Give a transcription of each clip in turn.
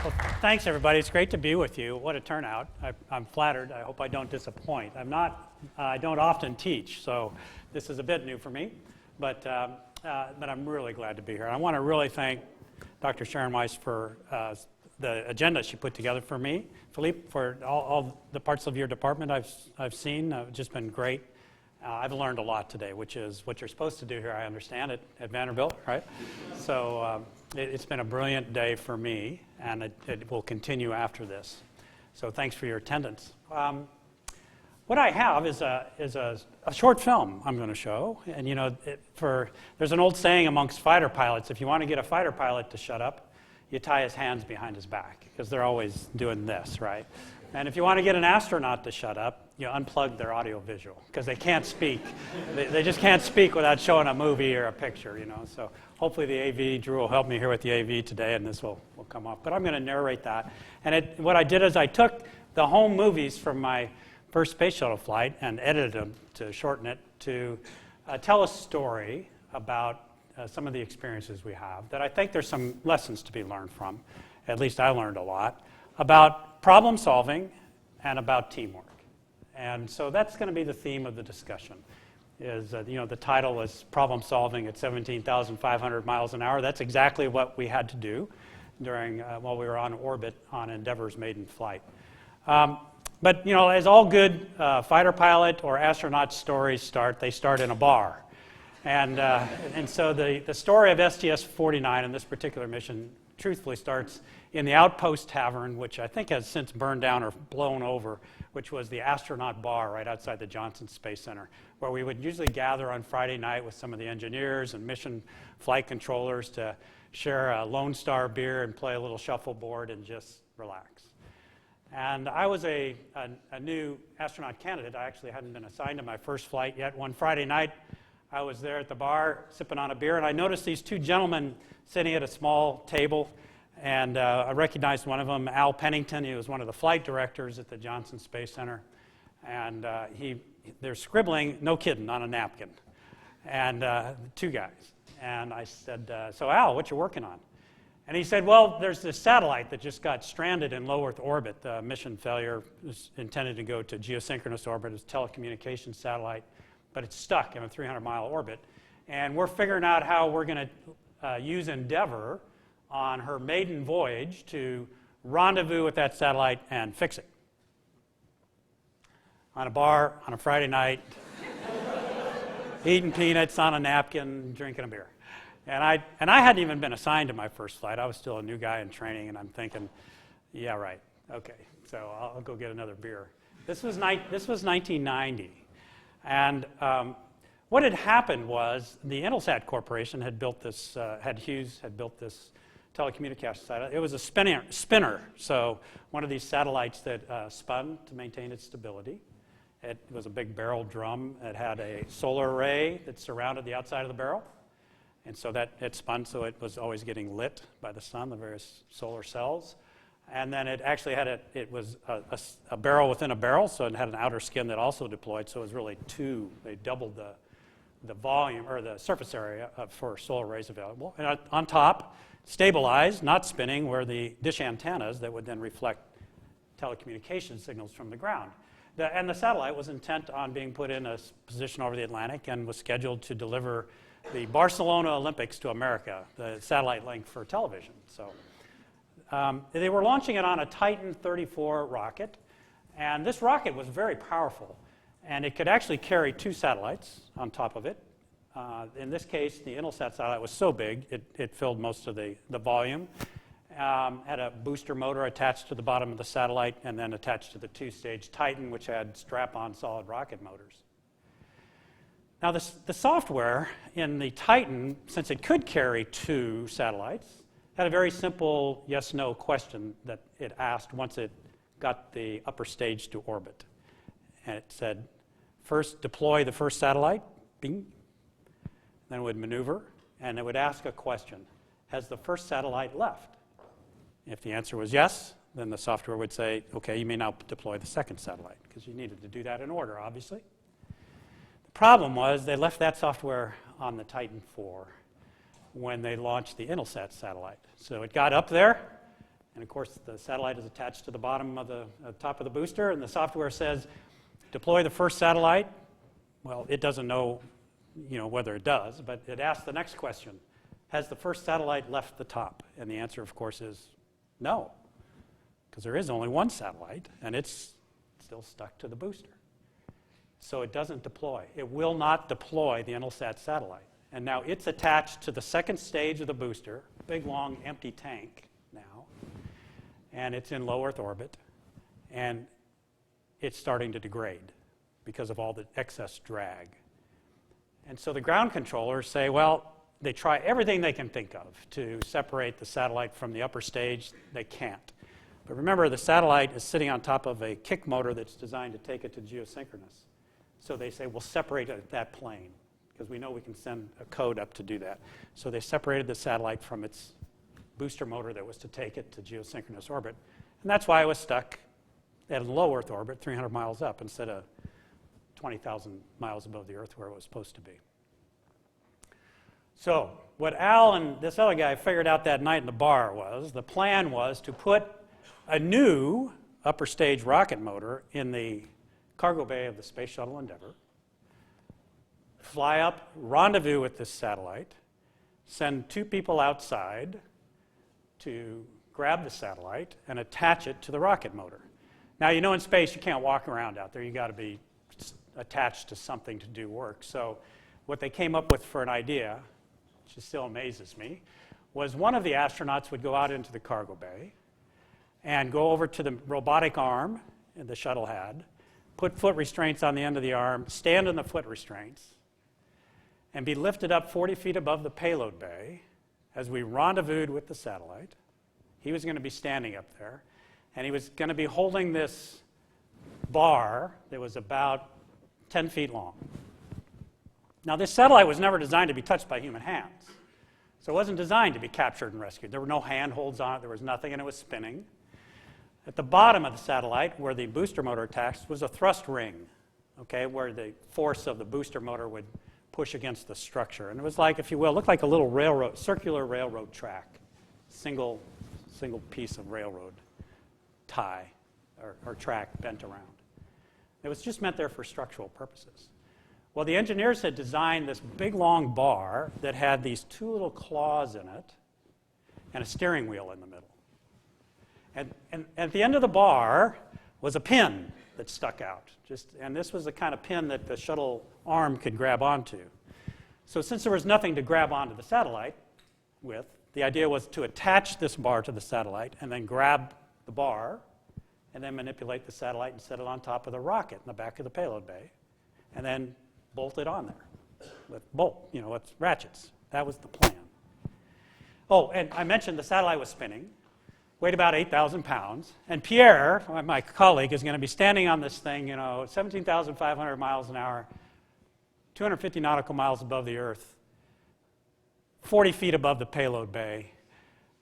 Well, thanks, everybody. It's great to be with you. What a turnout. I'm flattered. I hope I don't disappoint. I don't often teach, so this is a bit new for me, but I'm really glad to be here. I want to really thank Dr. Sharon Weiss for the agenda she put together for me. Philippe, for all the parts of your department I've seen, just been great. I've learned a lot today, which is what you're supposed to do here, I understand, at Vanderbilt, right? So it's been a brilliant day for me, and it will continue after this. So thanks for your attendance. What I have is a short film I'm going to show. And you know, there's an old saying amongst fighter pilots, if you want to get a fighter pilot to shut up, you tie his hands behind his back, because they're always doing this, right? And if you want to get an astronaut to shut up, you unplug their audio visual, because they can't speak. They just can't speak without showing a movie or a picture, you know. So hopefully the AV, Drew will help me here with the AV today, and this will come up. But I'm going to narrate that. And what I did is I took the home movies from my first space shuttle flight and edited them to shorten it to tell a story about some of the experiences we have that I think there's some lessons to be learned from. At least I learned a lot about problem solving and about teamwork. And so that's going to be the theme of the discussion. The title is Problem Solving at 17,500 miles an hour. That's exactly what we had to do during while we were on orbit on Endeavour's maiden flight. But you know, as all good fighter pilot or astronaut stories start, they start in a bar. And so the story of STS-49 in this particular mission truthfully starts in the Outpost Tavern, which I think has since burned down or blown over, which was the Astronaut bar right outside the Johnson Space Center, where we would usually gather on Friday night with some of the engineers and mission flight controllers to share a Lone Star beer and play a little shuffleboard and just relax. And I was a new astronaut candidate. I actually hadn't been assigned to my first flight yet. One Friday night, I was there at the bar sipping on a beer, and I noticed these two gentlemen sitting at a small table, and I recognized one of them, Al Pennington. He was one of the flight directors at the Johnson Space Center, and they're scribbling, no kidding, on a napkin, and two guys. And I said, so Al, what you working on? And he said, well, there's this satellite that just got stranded in low Earth orbit. The mission failure is intended to go to geosynchronous orbit. It's a telecommunications satellite, but it's stuck in a 300-mile orbit. And we're figuring out how we're going to use Endeavour on her maiden voyage to rendezvous with that satellite and fix it. On a bar, on a Friday night, eating peanuts on a napkin, drinking a beer. And I hadn't even been assigned to my first flight. I was still a new guy in training, and I'm thinking, yeah, right, okay, so I'll go get another beer. This was 1990. And what had happened was the Intelsat Corporation had built this, Hughes had built this telecommunications satellite. It was a spinner, so one of these satellites that spun to maintain its stability. It was a big barrel drum. It had a solar array that surrounded the outside of the barrel. And so that it spun, so it was always getting lit by the sun, the various solar cells. And then it actually had it was a barrel within a barrel, so it had an outer skin that also deployed, so it was really two. They doubled the volume, or the surface area for solar arrays available. And on top, stabilized, not spinning, were the dish antennas that would then reflect telecommunication signals from the ground. And the satellite was intent on being put in a position over the Atlantic and was scheduled to deliver the Barcelona Olympics to America, the satellite link for television. So they were launching it on a Titan 34 rocket, and this rocket was very powerful, and it could actually carry two satellites on top of it. In this case, the Intelsat satellite was so big, it filled most of the volume. Had a booster motor attached to the bottom of the satellite and then attached to the two-stage Titan, which had strap-on solid rocket motors. Now, the software in the Titan, since it could carry two satellites, had a very simple yes-no question that it asked once it got the upper stage to orbit. And it said, first deploy the first satellite, bing, then it would maneuver, and it would ask a question, has the first satellite left? If the answer was yes, then the software would say, okay, you may now deploy the second satellite, because you needed to do that in order, obviously. Problem was they left that software on the Titan IV when they launched the Intelsat satellite. So it got up there, And of course, the satellite is attached to the bottom of the top of the booster, and the software says, deploy the first satellite. Well, it doesn't know, whether it does, but it asks the next question. Has the first satellite left the top? And the answer, of course, is no, because there is only one satellite, and it's still stuck to the booster. So it doesn't deploy. It will not deploy the Intelsat satellite. And now it's attached to the second stage of the booster, big, long, empty tank now, and it's in low Earth orbit, and it's starting to degrade because of all the excess drag. And so the ground controllers say, well, they try everything they can think of to separate the satellite from the upper stage. They can't. But remember, the satellite is sitting on top of a kick motor that's designed to take it to geosynchronous. So they say, we'll separate that plane, because we know we can send a code up to do that. So they separated the satellite from its booster motor that was to take it to geosynchronous orbit. And that's why it was stuck at a low Earth orbit, 300 miles up, instead of 20,000 miles above the Earth where it was supposed to be. So what Al and this other guy figured out that night in the bar was, the plan was to put a new upper stage rocket motor in the cargo bay of the Space Shuttle Endeavour, fly up, rendezvous with this satellite, send 2 people outside to grab the satellite and attach it to the rocket motor. Now, in space you can't walk around out there. You've got to be attached to something to do work. So what they came up with for an idea, which still amazes me, was one of the astronauts would go out into the cargo bay and go over to the robotic arm the shuttle had, put foot restraints on the end of the arm, stand on the foot restraints, and be lifted up 40 feet above the payload bay as we rendezvoused with the satellite. He was going to be standing up there, and he was going to be holding this bar that was about 10 feet long. Now, this satellite was never designed to be touched by human hands. So it wasn't designed to be captured and rescued. There were no handholds on it. There was nothing, and it was spinning. At the bottom of the satellite, where the booster motor attached, was a thrust ring, where the force of the booster motor would push against the structure. And it was like, if you will, it looked like a little railroad, circular railroad track, single piece of railroad tie or track bent around. It was just meant there for structural purposes. Well, the engineers had designed this big, long bar that had these 2 little claws in it and a steering wheel in the middle. And at the end of the bar was a pin that stuck out. And this was the kind of pin that the shuttle arm could grab onto. So since there was nothing to grab onto the satellite with, the idea was to attach this bar to the satellite and then grab the bar and then manipulate the satellite and set it on top of the rocket in the back of the payload bay and then bolt it on there with ratchets. That was the plan. Oh, and I mentioned the satellite was spinning, weighed about 8,000 pounds, and Pierre, my colleague, is going to be standing on this thing, 17,500 miles an hour, 250 nautical miles above the Earth, 40 feet above the payload bay,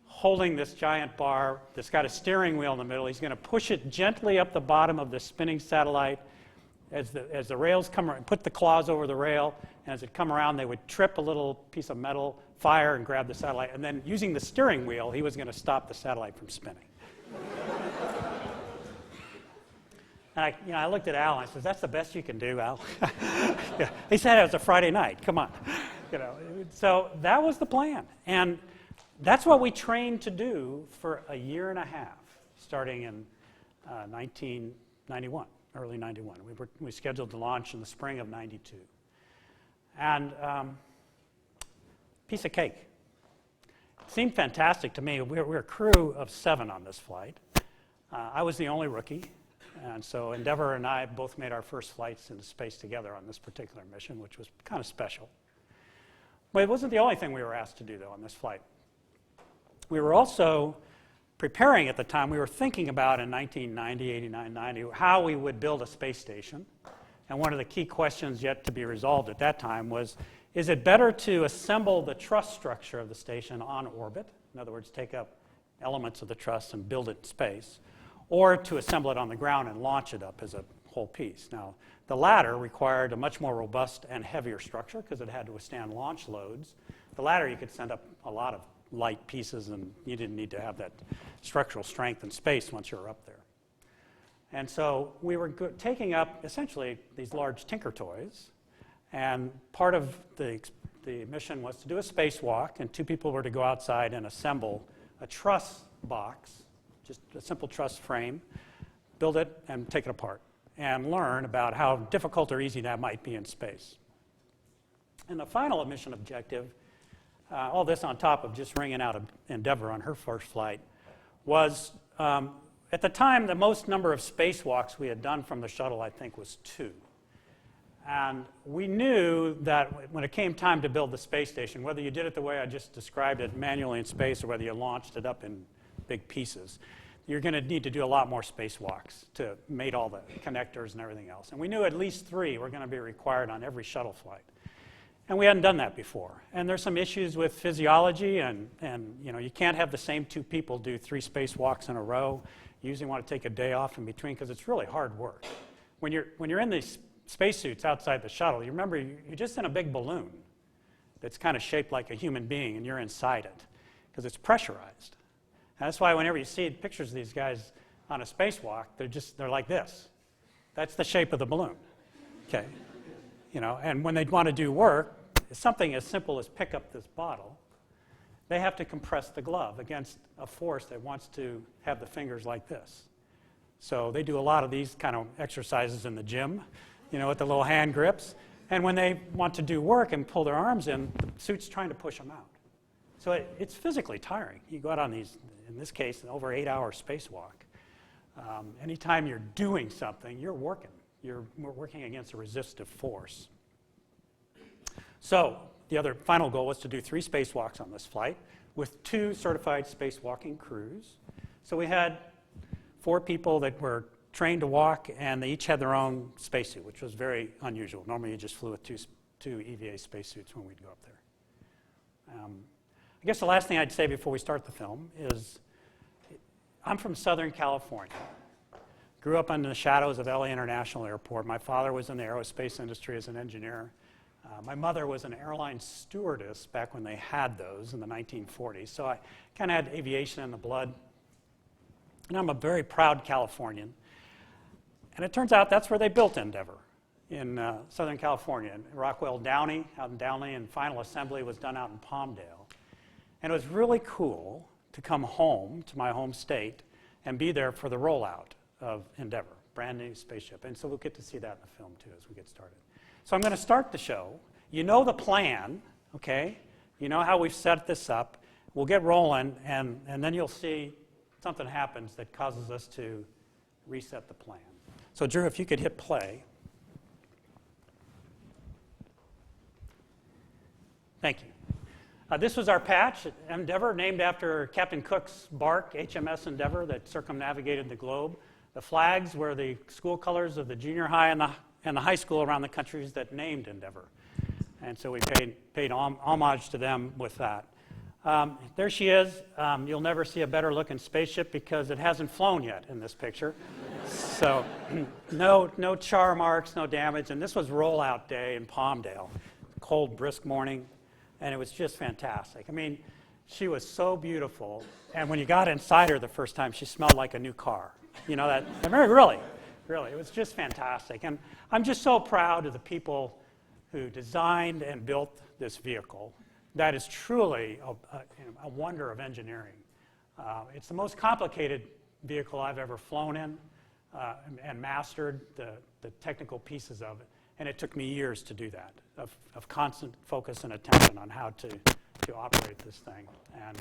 holding this giant bar that's got a steering wheel in the middle. He's going to push it gently up the bottom of the spinning satellite. As the rails come around, put the claws over the rail, and as it come around, they would trip a little piece of metal, fire, and grab the satellite. And then using the steering wheel, he was going to stop the satellite from spinning. And I looked at Al and I said, "That's the best you can do, Al." Yeah. He said it was a Friday night. Come on, So that was the plan, and that's what we trained to do for a year and a half, starting in 1991. Early 91. We scheduled to launch in the spring of 92. And piece of cake. It seemed fantastic to me. We were a crew of 7 on this flight. I was the only rookie. And so Endeavour and I both made our first flights into space together on this particular mission, which was kind of special. But it wasn't the only thing we were asked to do, though, on this flight. We were also preparing at the time. We were thinking about in 1990, 89, 90, how we would build a space station. And one of the key questions yet to be resolved at that time was, is it better to assemble the truss structure of the station on orbit? In other words, take up elements of the truss and build it in space, or to assemble it on the ground and launch it up as a whole piece. Now, the latter required a much more robust and heavier structure because it had to withstand launch loads. The latter, you could send up a lot of light pieces, and you didn't need to have that structural strength in space once you were up there. And so we were taking up essentially these large Tinker Toys, and part of the mission was to do a spacewalk, and 2 people were to go outside and assemble a truss box, just a simple truss frame, build it and take it apart, and learn about how difficult or easy that might be in space. And the final mission objective, all this on top of just ringing out Endeavour on her first flight, was at the time, the most number of spacewalks we had done from the shuttle, I think, was 2. And we knew that when it came time to build the space station, whether you did it the way I just described it, manually in space, or whether you launched it up in big pieces, you're going to need to do a lot more spacewalks to mate all the connectors and everything else. And we knew at least 3 were going to be required on every shuttle flight. And we hadn't done that before. And there's some issues with physiology, and you know, you can't have the same 2 people do 3 spacewalks in a row. You usually want to take a day off in between because it's really hard work. When you're in these spacesuits outside the shuttle, you remember you're just in a big balloon that's kind of shaped like a human being, and you're inside it because it's pressurized. And that's why whenever you see pictures of these guys on a spacewalk, they're like this. That's the shape of the balloon. Okay. You know, and when they want to do work, something as simple as pick up this bottle, they have to compress the glove against a force that wants to have the fingers like this. So they do a lot of these kind of exercises in the gym, you know, with the little hand grips. And when they want to do work and pull their arms in, the suit's trying to push them out. So it's physically tiring. You go out on these, in this case, an over 8-hour spacewalk. Anytime you're doing something, you're working. You're working against a resistive force. So the other final goal was to do 3 spacewalks on this flight with 2 certified spacewalking crews. So we had 4 people that were trained to walk, and they each had their own spacesuit, which was very unusual. Normally you just flew with two EVA spacesuits when we'd go up there. I guess the last thing I'd say before we start the film is I'm from Southern California. Grew up in the shadows of LA International Airport. My father was in the aerospace industry as an engineer. My mother was an airline stewardess back when they had those in the 1940s. So I kind of had aviation in the blood. And I'm a very proud Californian. And it turns out that's where they built Endeavour, in Southern California. Rockwell Downey, out in Downey, and final assembly was done out in Palmdale. And it was really cool to come home to my home state and be there for the rollout of Endeavour, brand new spaceship. And so we'll get to see that in the film too as we get started. So I'm going to start the show. You know the plan, okay? You know how we've set this up. We'll get rolling, and then you'll see something happens that causes us to reset the plan. So Drew, if you could hit play. Thank you. This was our patch at Endeavour, named after Captain Cook's bark, HMS Endeavour, that circumnavigated the globe. The flags were the school colors of the junior high and the high school around the countries that named Endeavour. And so we paid homage to them with that. There she is. You'll never see a better looking spaceship because it hasn't flown yet in this picture. So no char marks, no damage. And this was rollout day in Palmdale. Cold, brisk morning. And it was just fantastic. I mean, she was so beautiful. And when you got inside her the first time, she smelled like a new car. You know that? I mean, really, it was just fantastic. And I'm just so proud of the people who designed and built this vehicle. That is truly a wonder of engineering. It's the most complicated vehicle I've ever flown in and mastered the technical pieces of it. And it took me years to do that, of constant focus and attention on how to operate this thing. And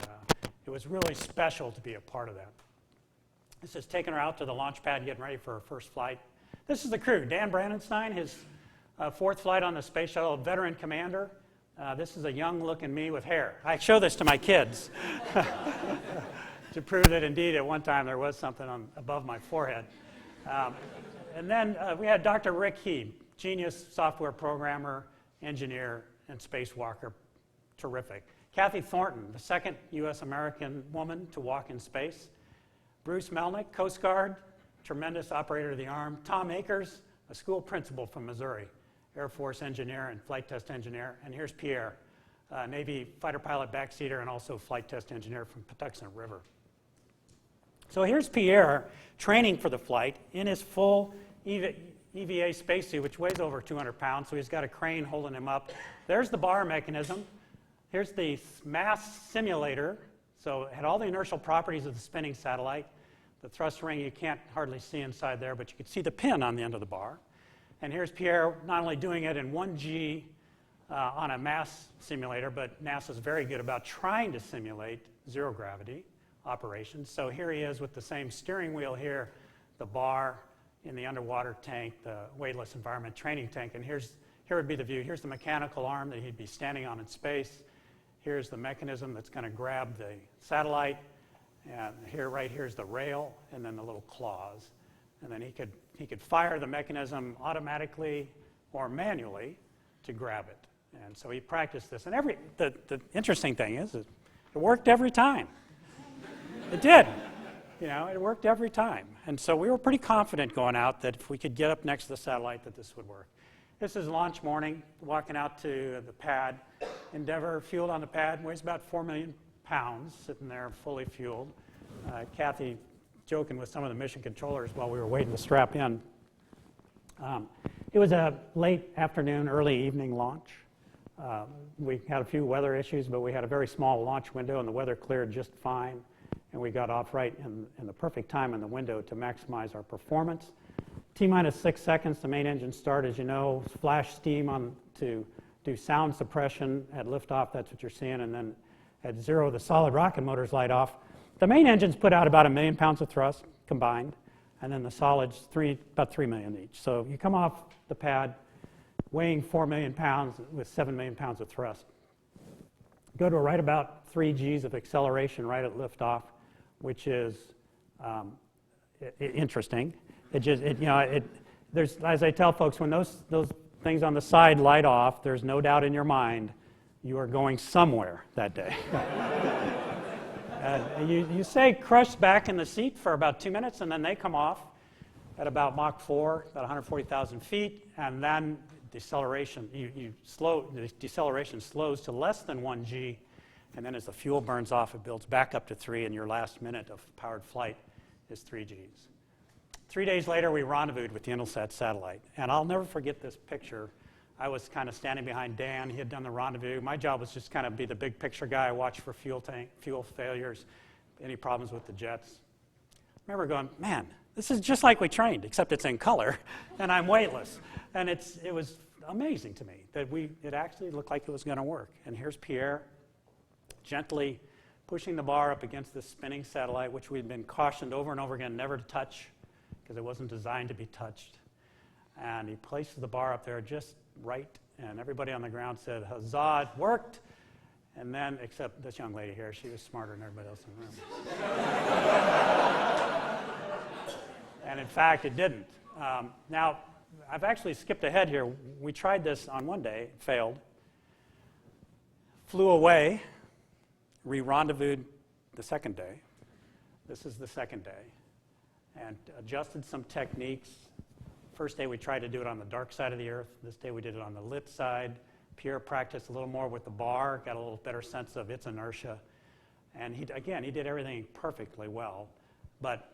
it was really special to be a part of that. This is taking her out to the launch pad, getting ready for her first flight. This is the crew. Dan Brandenstein, his 4th flight on the space shuttle, veteran commander. This is a young-looking me with hair. I show this to my kids to prove that, indeed, at one time there was something above my forehead. And then we had Dr. Rick Heeb, genius software programmer, engineer, and spacewalker. Terrific. Kathy Thornton, the 2nd U.S.-American woman to walk in space. Bruce Melnick, Coast Guard, tremendous operator of the arm. Tom Akers, a school principal from Missouri, Air Force engineer and flight test engineer. And here's Pierre, Navy fighter pilot backseater, and also flight test engineer from Patuxent River. So here's Pierre training for the flight in his full EVA spacesuit, which weighs over 200 pounds, so he's got a crane holding him up. There's the bar mechanism. Here's the mass simulator. So it had all the inertial properties of the spinning satellite. The thrust ring, you can't hardly see inside there, but you can see the pin on the end of the bar. And here's Pierre not only doing it in 1G on a mass simulator, but NASA's very good about trying to simulate zero gravity operations. So here he is with the same steering wheel here, the bar in the underwater tank, the weightless environment training tank. And here would be the view. Here's the mechanical arm that he'd be standing on in space. Here's the mechanism that's going to grab the satellite. And right here's the rail, and then the little claws. And then he could fire the mechanism automatically or manually to grab it. And so he practiced this. And the interesting thing is it worked every time. It did. It worked every time. And so we were pretty confident going out that if we could get up next to the satellite that this would work. This is launch morning, walking out to the pad. Endeavour fueled on the pad, weighs about 4 million pounds, sitting there fully fueled. Kathy joking with some of the mission controllers while we were waiting to strap in. It was a late afternoon, early evening launch. We had a few weather issues, but we had a very small launch window, and the weather cleared just fine. And we got off right in the perfect time in the window to maximize our performance. T-minus 6 seconds, the main engine start, as you know, flash steam on to do sound suppression at liftoff. That's what you're seeing. And then at 0, the solid rocket motors light off. The main engines put out about 1 million pounds of thrust combined, and then the solids, about 3 million each. So you come off the pad weighing 4 million pounds with 7 million pounds of thrust. Go to right about 3 Gs of acceleration right at liftoff, which is interesting. There's, as I tell folks, when those things on the side light off, there's no doubt in your mind you are going somewhere that day. You say crushed back in the seat for about 2 minutes, and then they come off at about Mach 4, about 140,000 feet, and then deceleration. The deceleration slows to less than 1 G, and then as the fuel burns off, it builds back up to 3, and your last minute of powered flight is 3 Gs. 3 days later, we rendezvoused with the Intelsat satellite, and I'll never forget this picture. I was kind of standing behind Dan. He had done the rendezvous. My job was just kind of be the big picture guy, watch for fuel failures, any problems with the jets. I remember going, man, this is just like we trained, except it's in color, and I'm weightless. And it was amazing to me that it actually looked like it was going to work. And here's Pierre gently pushing the bar up against this spinning satellite, which we'd been cautioned over and over again never to touch because it wasn't designed to be touched. And he places the bar up there just right, and everybody on the ground said, huzzah, it worked. And then, except this young lady here, she was smarter than everybody else in the room. And in fact, it didn't. Now, I've actually skipped ahead here. We tried this on one day, failed, flew away, re-rendezvoused the second day. This is the second day. And adjusted some techniques. First day we tried to do it on the dark side of the Earth. This day we did it on the lit side. Pierre practiced a little more with the bar, got a little better sense of its inertia. And he did everything perfectly well, but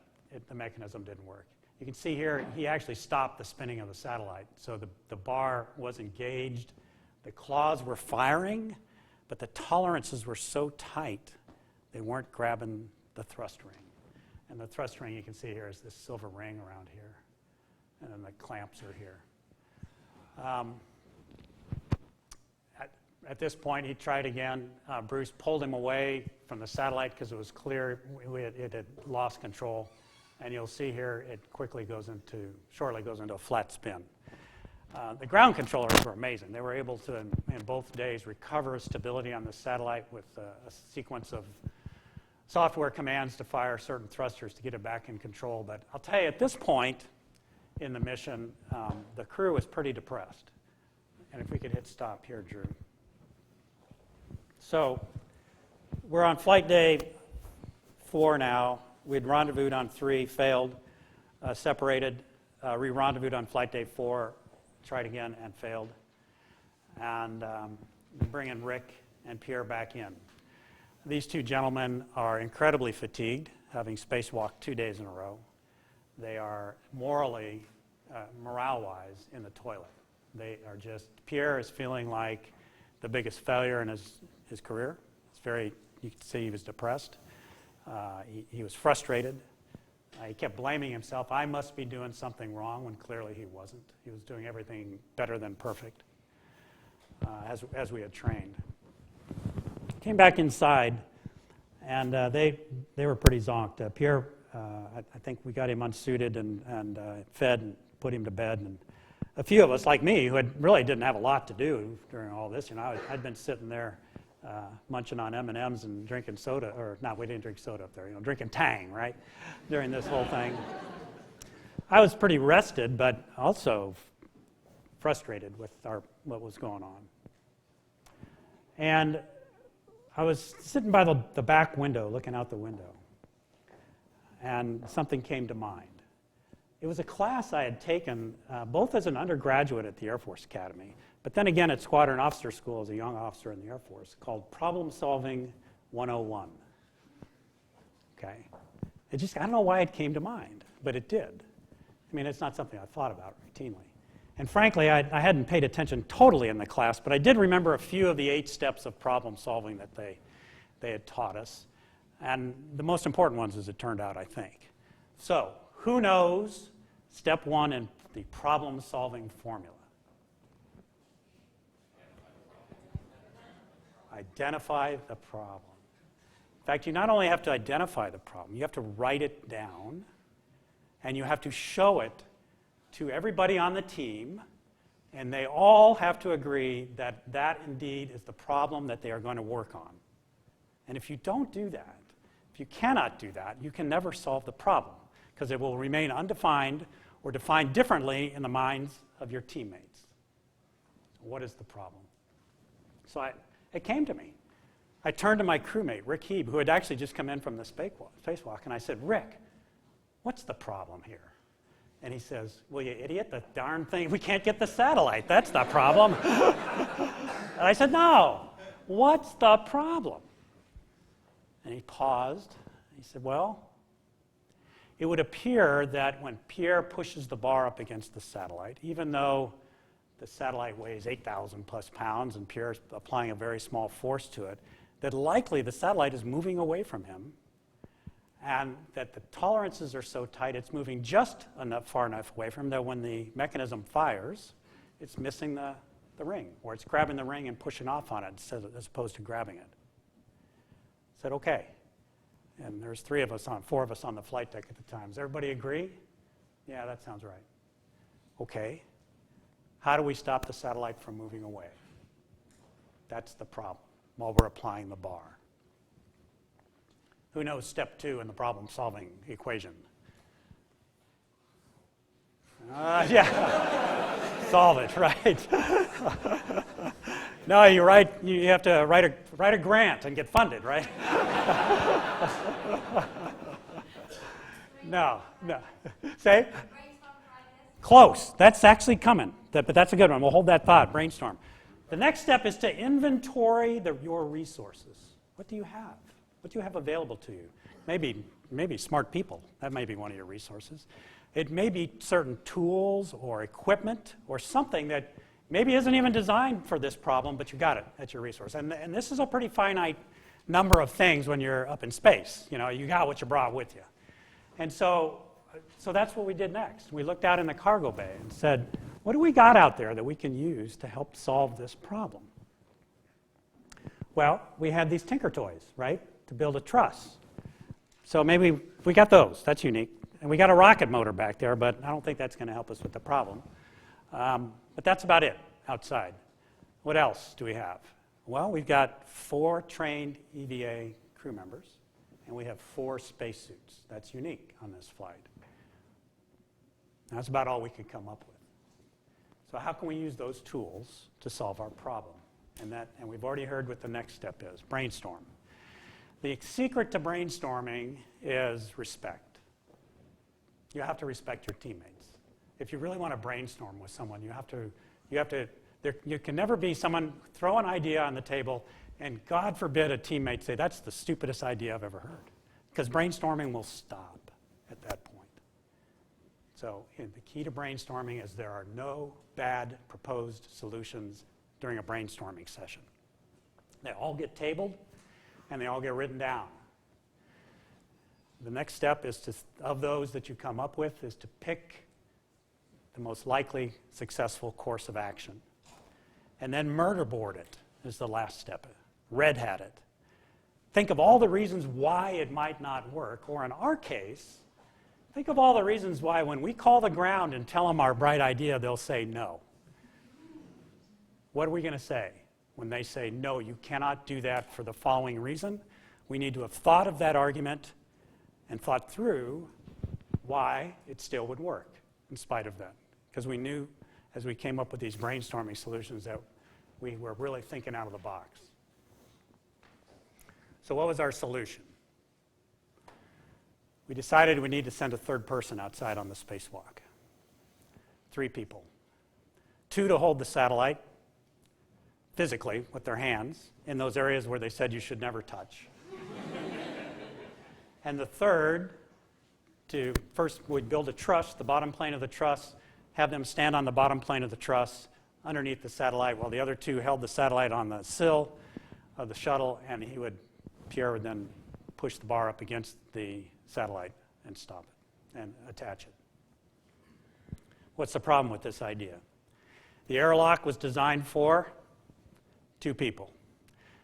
the mechanism didn't work. You can see here, he actually stopped the spinning of the satellite. So the bar was engaged. The claws were firing, but the tolerances were so tight, they weren't grabbing the thrust ring. And the thrust ring you can see here is this silver ring around here. And then the clamps are here. At this point, he tried again. Bruce pulled him away from the satellite because it was clear it had lost control. And you'll see here it shortly goes into a flat spin. The ground controllers were amazing. They were able to, in both days, recover stability on the satellite with a sequence of software commands to fire certain thrusters to get it back in control. But I'll tell you, at this point in the mission, the crew was pretty depressed. And if we could hit stop here, Drew. So we're on flight day 4 now. We'd rendezvoused on 3, failed, separated, re-rendezvoused on flight day 4, tried again and failed. And bring in Rick and Pierre back in. These two gentlemen are incredibly fatigued, having spacewalked 2 days in a row. They are morally, morale-wise, in the toilet. They are just, Pierre is feeling like the biggest failure in his career. It's very, you can see he was depressed. He was frustrated. He kept blaming himself. I must be doing something wrong, when clearly he wasn't. He was doing everything better than perfect, as we had trained. Came back inside, and they were pretty zonked. Pierre, I think we got him unsuited and fed and put him to bed. And a few of us, like me, who really didn't have a lot to do during all this, I'd been sitting there munching on M&Ms and drinking soda, or not, we didn't drink soda up there, drinking Tang, right, during this whole thing. I was pretty rested, but also frustrated with what was going on. And I was sitting by the back window, looking out the window, and something came to mind. It was a class I had taken both as an undergraduate at the Air Force Academy, but then again at Squadron Officer School as a young officer in the Air Force, called Problem Solving 101. Okay? I don't know why it came to mind, but it did. I mean, it's not something I thought about routinely. And frankly, I hadn't paid attention totally in the class, but I did remember a few of the 8 steps of problem solving that they had taught us. And the most important ones, as it turned out, I think. So, who knows step 1 in the problem solving formula? Identify the problem. In fact, you not only have to identify the problem, you have to write it down, and you have to show it to everybody on the team, and they all have to agree that that indeed is the problem that they are going to work on. And if you don't do that, if you cannot do that, you can never solve the problem, because it will remain undefined or defined differently in the minds of your teammates. What is the problem? So it came to me. I turned to my crewmate, Rick Heeb, who had actually just come in from the spacewalk, and I said, Rick, what's the problem here? And he says, well, you idiot, the darn thing, we can't get the satellite. That's the problem. And I said, no, what's the problem? And he paused. He said, well, it would appear that when Pierre pushes the bar up against the satellite, even though the satellite weighs 8,000 plus pounds and Pierre's applying a very small force to it, that likely the satellite is moving away from him, and that the tolerances are so tight it's moving just far enough away from him that when the mechanism fires, it's missing the ring, or it's grabbing the ring and pushing off on it as opposed to grabbing it. I said, okay. And there's 4 of us on the flight deck at the time. Does everybody agree? Yeah, that sounds right. Okay. How do we stop the satellite from moving away? That's the problem while we're applying the bar. Who knows step 2 in the problem-solving equation? Yeah, solve it, right? No, you're right. You have to write a grant and get funded, right? No. Say? Close. That's actually coming, but that's a good one. We'll hold that thought. Brainstorm. The next step is to inventory your resources. What do you have? What do you have available to you? Maybe smart people. That may be one of your resources. It may be certain tools or equipment or something that maybe isn't even designed for this problem, but you got it. That's your resource. And this is a pretty finite number of things when you're up in space. You got what you brought with you. And so that's what we did next. We looked out in the cargo bay and said, what do we got out there that we can use to help solve this problem? Well, we had these Tinker Toys, right, to build a truss. So maybe we got those. That's unique. And we got a rocket motor back there, but I don't think that's going to help us with the problem. But that's about it outside. What else do we have? Well, we've got 4 trained EVA crew members, and we have 4 spacesuits. That's unique on this flight. That's about all we could come up with. So how can we use those tools to solve our problem? And we've already heard what the next step is, brainstorm. The secret to brainstorming is respect. You have to respect your teammates. If you really want to brainstorm with someone, you can never be someone throw an idea on the table And God forbid a teammate say, that's the stupidest idea I've ever heard. Because brainstorming will stop at that point. So the key to brainstorming is there are no bad proposed solutions during a brainstorming session. They all get tabled and they all get written down. The next step is to, of those that you come up with, is to pick the most likely successful course of action. And then murder board it is the last step. Red hat it. Think of all the reasons why it might not work, or in our case, think of all the reasons why when we call the ground and tell them our bright idea, they'll say no. What are we going to say when they say, no, you cannot do that for the following reason? We need to have thought of that argument and thought through why it still would work in spite of that. Because we knew as we came up with these brainstorming solutions that we were really thinking out of the box. So what was our solution? We decided we need to send a third person outside on the spacewalk. 3 people. 2 to hold the satellite physically with their hands in those areas where they said you should never touch. And the third, to first we'd build a truss, the bottom plane of the truss, have them stand on the bottom plane of the truss underneath the satellite while the other 2 held the satellite on the sill of the shuttle, and Pierre would then push the bar up against the satellite and stop it and attach it. What's the problem with this idea? The airlock was designed for 2 people.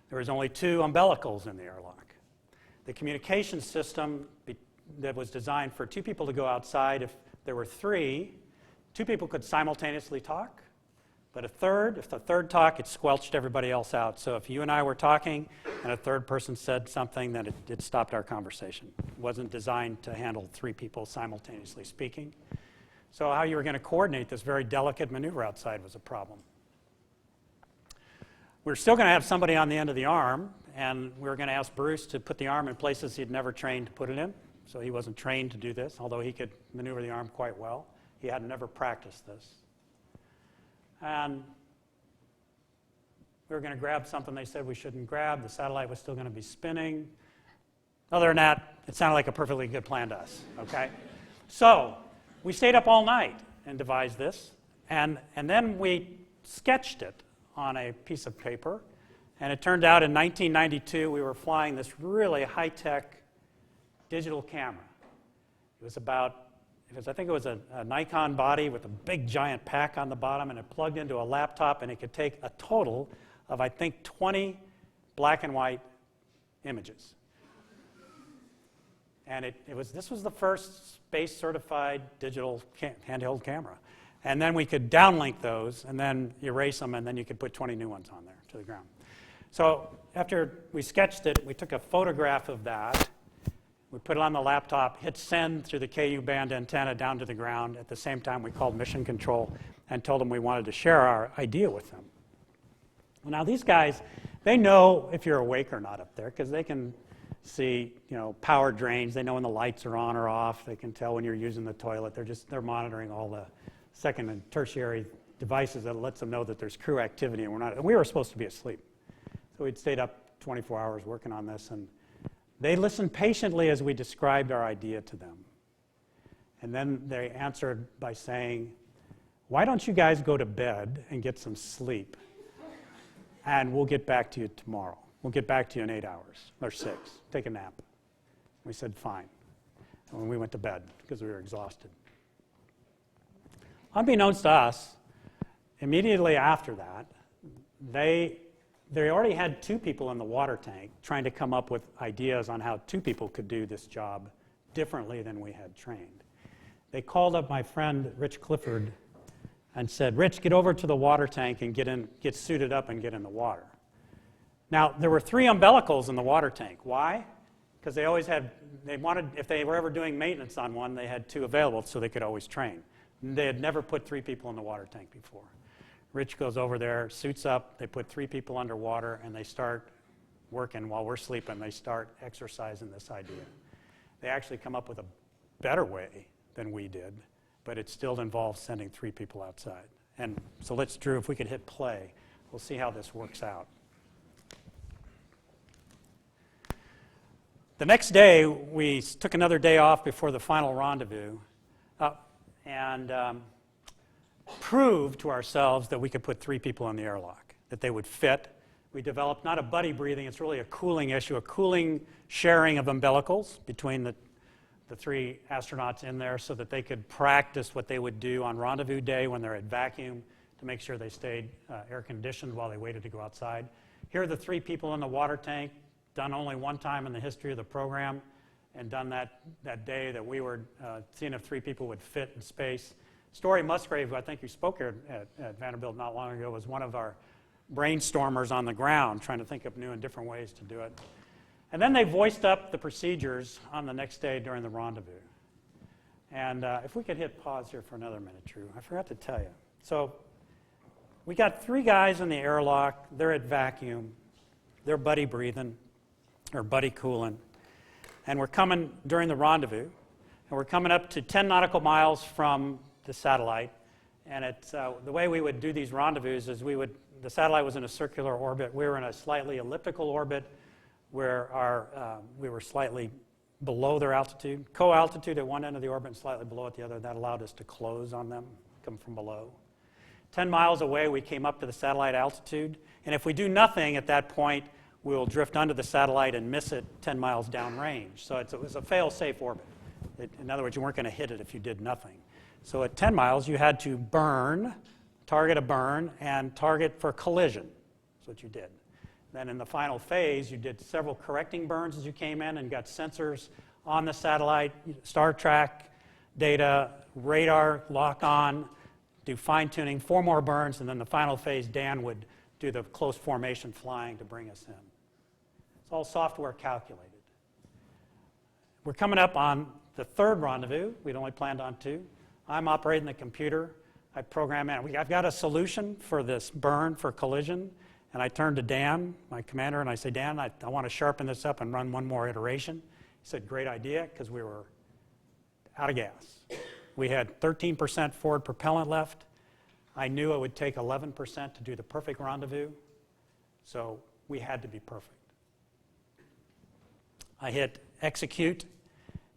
There was only 2 umbilicals in the airlock. The communication system that was designed for 2 people to go outside, if there were 3, 2 people could simultaneously talk, but if the third talked, it squelched everybody else out. So if you and I were talking and a third person said something, then it stopped our conversation. It wasn't designed to handle 3 people simultaneously speaking. So how you were going to coordinate this very delicate maneuver outside was a problem. We're still going to have somebody on the end of the arm, and we were going to ask Bruce to put the arm in places he'd never trained to put it in. So he wasn't trained to do this, although he could maneuver the arm quite well. He had never practiced this. And we were going to grab something they said we shouldn't grab. The satellite was still going to be spinning. Other than that, it sounded like a perfectly good plan to us, okay? So we stayed up all night and devised this, and then we sketched it on a piece of paper, and it turned out in 1992 we were flying this really high-tech digital camera. It was I think it was a Nikon body with a big giant pack on the bottom, and it plugged into a laptop, and it could take a total of, I think, 20 black and white images. And this was the first space-certified digital handheld camera. And then we could downlink those and then erase them, and then you could put 20 new ones on there to the ground. So after we sketched it, we took a photograph of that. We put it on the laptop, hit send through the KU band antenna down to the ground. At the same time, we called Mission Control and told them we wanted to share our idea with them. Well, now these guys, they know if you're awake or not up there because they can see, power drains. They know when the lights are on or off. They can tell when you're using the toilet. They're monitoring all the second and tertiary devices that lets them know that there's crew activity, and we were supposed to be asleep. So we'd stayed up 24 hours working on this, and they listened patiently as we described our idea to them. And then they answered by saying, why don't you guys go to bed and get some sleep, and we'll get back to you tomorrow. We'll get back to you in 8 hours, or 6. Take a nap. We said, fine. And we went to bed because we were exhausted. Unbeknownst to us, immediately after that, they already had 2 people in the water tank trying to come up with ideas on how 2 people could do this job differently than we had trained. They called up my friend Rich Clifford and said, Rich, get over to the water tank and get suited up and get in the water. Now, there were 3 umbilicals in the water tank. Why? Because if they were ever doing maintenance on one, they had 2 available so they could always train. They had never put 3 people in the water tank before. Rich goes over there, suits up, they put 3 people underwater, and they start working while we're sleeping. They start exercising this idea. They actually come up with a better way than we did, but it still involves sending 3 people outside. And so Drew, if we could hit play, we'll see how this works out. The next day, we took another day off before the final rendezvous and proved to ourselves that we could put 3 people in the airlock, that they would fit. We developed not a buddy breathing, it's really a cooling issue, a cooling sharing of umbilicals between the 3 astronauts in there so that they could practice what they would do on rendezvous day when they're at vacuum to make sure they stayed air conditioned while they waited to go outside. Here are the 3 people in the water tank, done only one time in the history of the program, and done that day that we were seeing if 3 people would fit in space. Story Musgrave, who I think you spoke here at Vanderbilt not long ago, was one of our brainstormers on the ground, trying to think of new and different ways to do it. And then they voiced up the procedures on the next day during the rendezvous. And if we could hit pause here for another minute, Drew. I forgot to tell you. So we got 3 guys in the airlock. They're at vacuum. They're buddy breathing, or buddy cooling. And we're coming during the rendezvous. And we're coming up to 10 nautical miles from the satellite. And it's, the way we would do these rendezvous is the satellite was in a circular orbit. We were in a slightly elliptical orbit where we were slightly below their altitude, co-altitude at one end of the orbit and slightly below at the other. That allowed us to close on them, come from below. 10 miles away, we came up to the satellite altitude. And if we do nothing at that point, we will drift under the satellite and miss it 10 miles downrange. So it was a fail-safe orbit. In other words, you weren't going to hit it if you did nothing. So at 10 miles, you had to target a burn, and target for collision. That's what you did. Then in the final phase, you did several correcting burns as you came in and got sensors on the satellite, star track data, radar lock on, do fine-tuning, 4 more burns, and then the final phase, Dan would do the close formation flying to bring us in. It's all software calculated. We're coming up on the 3rd rendezvous. We'd only planned on 2. I'm operating the computer. I program in. I've got a solution for this burn for collision. And I turned to Dan, my commander, and I said, Dan, I want to sharpen this up and run one more iteration. He said, great idea, because we were out of gas. We had 13% forward propellant left. I knew it would take 11% to do the perfect rendezvous, so we had to be perfect. I hit execute,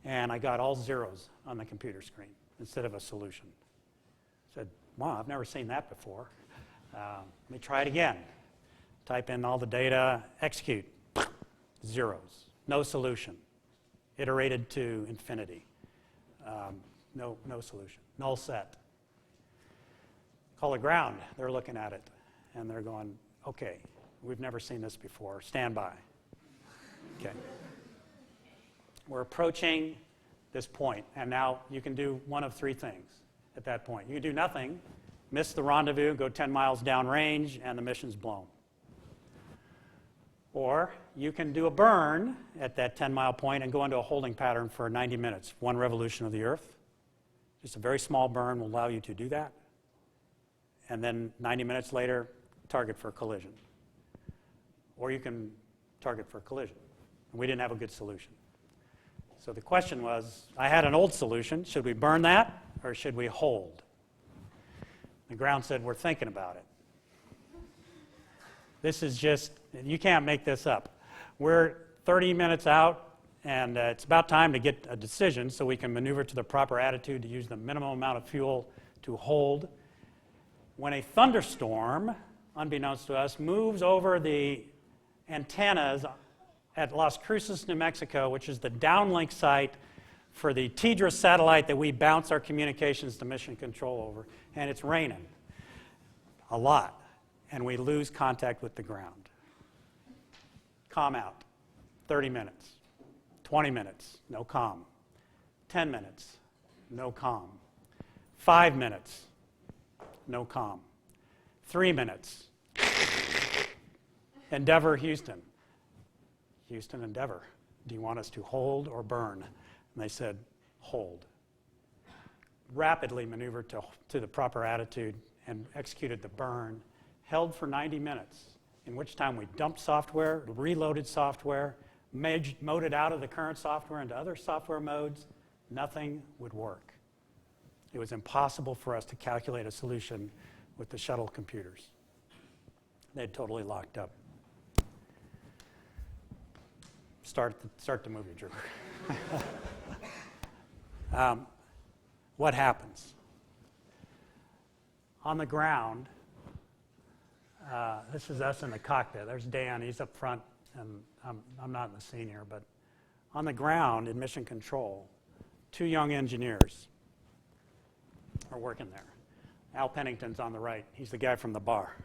and I got all zeros on the computer screen instead of a solution. I said, wow, I've never seen that before. Let me try it again. Type in all the data, execute, zeros, no solution. Iterated to infinity, no solution, null set. Call it ground, they're looking at it, and they're going, okay, we've never seen this before, stand by. Okay. We're approaching this point, and now you can do one of 3 things at that point. You can do nothing, miss the rendezvous, go 10 miles downrange, and the mission's blown. Or you can do a burn at that 10-mile point and go into a holding pattern for 90 minutes, 1 revolution of the Earth. Just a very small burn will allow you to do that. And then 90 minutes later, target for collision. Or you can target for collision. And we didn't have a good solution. So the question was, I had an old solution. Should we burn that or should we hold? The ground said, we're thinking about it. This is just, you can't make this up. We're 30 minutes out, and it's about time to get a decision so we can maneuver to the proper attitude to use the minimum amount of fuel to hold. When a thunderstorm, unbeknownst to us, moves over the antennas at Las Cruces, New Mexico, which is the downlink site for the TDRS satellite that we bounce our communications to mission control over, and it's raining a lot. And we lose contact with the ground. Comm out. 30 minutes. 20 minutes, no comm. 10 minutes, no comm. 5 minutes, no comm. 3 minutes. Endeavor, Houston. Houston, Endeavor. Do you want us to hold or burn? And they said, hold. Rapidly maneuvered to the proper attitude and executed the burn. Held for 90 minutes, in which time we dumped software, reloaded software, moded out of the current software into other software modes. Nothing would work. It was impossible for us to calculate a solution with the shuttle computers. They'd totally locked up. Start the movie, Drew. What happens? On the ground, this is us in the cockpit. There's Dan, he's up front, and I'm not in the scene here, but on the ground in mission control, 2 young engineers are working there. Al Pennington's on the right. He's the guy from the bar.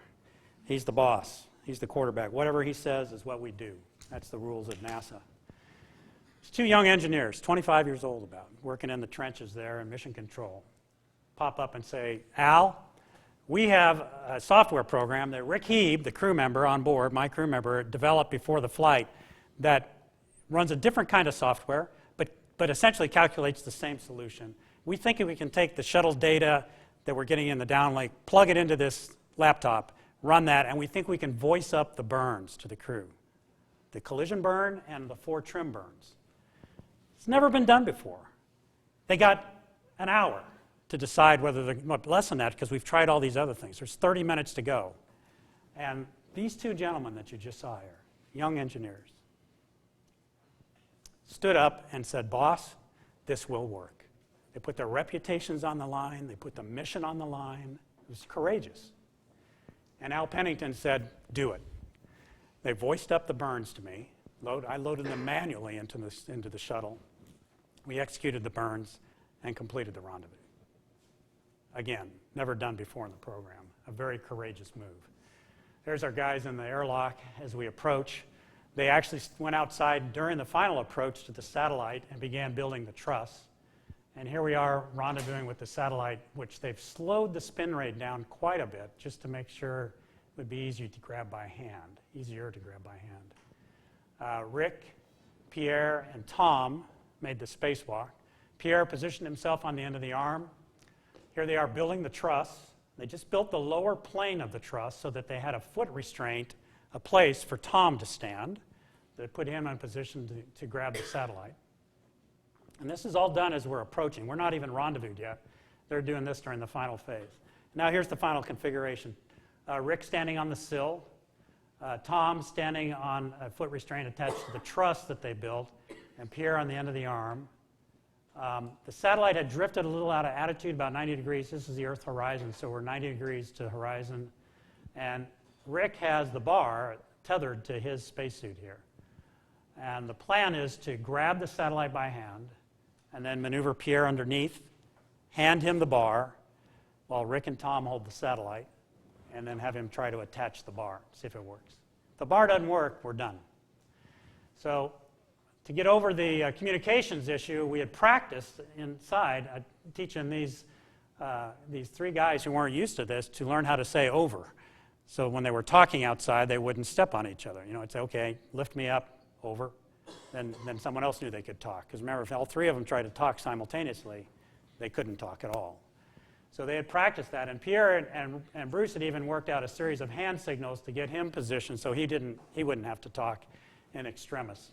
He's the boss. He's the quarterback. Whatever he says is what we do. That's the rules at NASA. It's 2 young engineers, 25 years old about, working in the trenches there in mission control. Pop up and say, Al, we have a software program that Rick Heeb, the crew member on board, my crew member, developed before the flight that runs a different kind of software, but essentially calculates the same solution. We think we can take the shuttle data that we're getting in the downlink, plug it into this laptop, run that, and we think we can voice up the burns to the crew. The collision burn and the 4 trim burns. It's never been done before. They got an hour to decide whether they're less than that because we've tried all these other things. There's 30 minutes to go. And these 2 gentlemen that you just saw here, young engineers, stood up and said, boss, this will work. They put their reputations on the line. They put the mission on the line. It was courageous. And Al Pennington said, do it. They voiced up the burns to me. I loaded them manually into the shuttle. We executed the burns and completed the rendezvous. Again, never done before in the program. A very courageous move. There's our guys in the airlock as we approach. They actually went outside during the final approach to the satellite and began building the truss. And here we are rendezvousing with the satellite, which they've slowed the spin rate down quite a bit just to make sure it would be easier to grab by hand. Rick, Pierre, and Tom made the spacewalk. Pierre positioned himself on the end of the arm. Here they are building the truss. They just built the lower plane of the truss so that they had a foot restraint, a place for Tom to stand. They put him in position to grab the satellite. And this is all done as we're approaching. We're not even rendezvoused yet. They're doing this during the final phase. Now here's the final configuration. Rick standing on the sill. Tom standing on a foot restraint attached to the truss that they built, and Pierre on the end of the arm. The satellite had drifted a little out of attitude, about 90 degrees. This is the Earth horizon, so we're 90 degrees to horizon. And Rick has the bar tethered to his spacesuit here. And the plan is to grab the satellite by hand and then maneuver Pierre underneath, hand him the bar, while Rick and Tom hold the satellite, and then have him try to attach the bar, see if it works. If the bar doesn't work, we're done. So to get over the communications issue, we had practiced inside, teaching these 3 guys who weren't used to this to learn how to say over. So when they were talking outside, they wouldn't step on each other. You know, it's okay, lift me up, over. Then someone else knew they could talk. Because remember, if all 3 of them tried to talk simultaneously, they couldn't talk at all. So they had practiced that, and Pierre and Bruce had even worked out a series of hand signals to get him positioned so he wouldn't have to talk in extremis.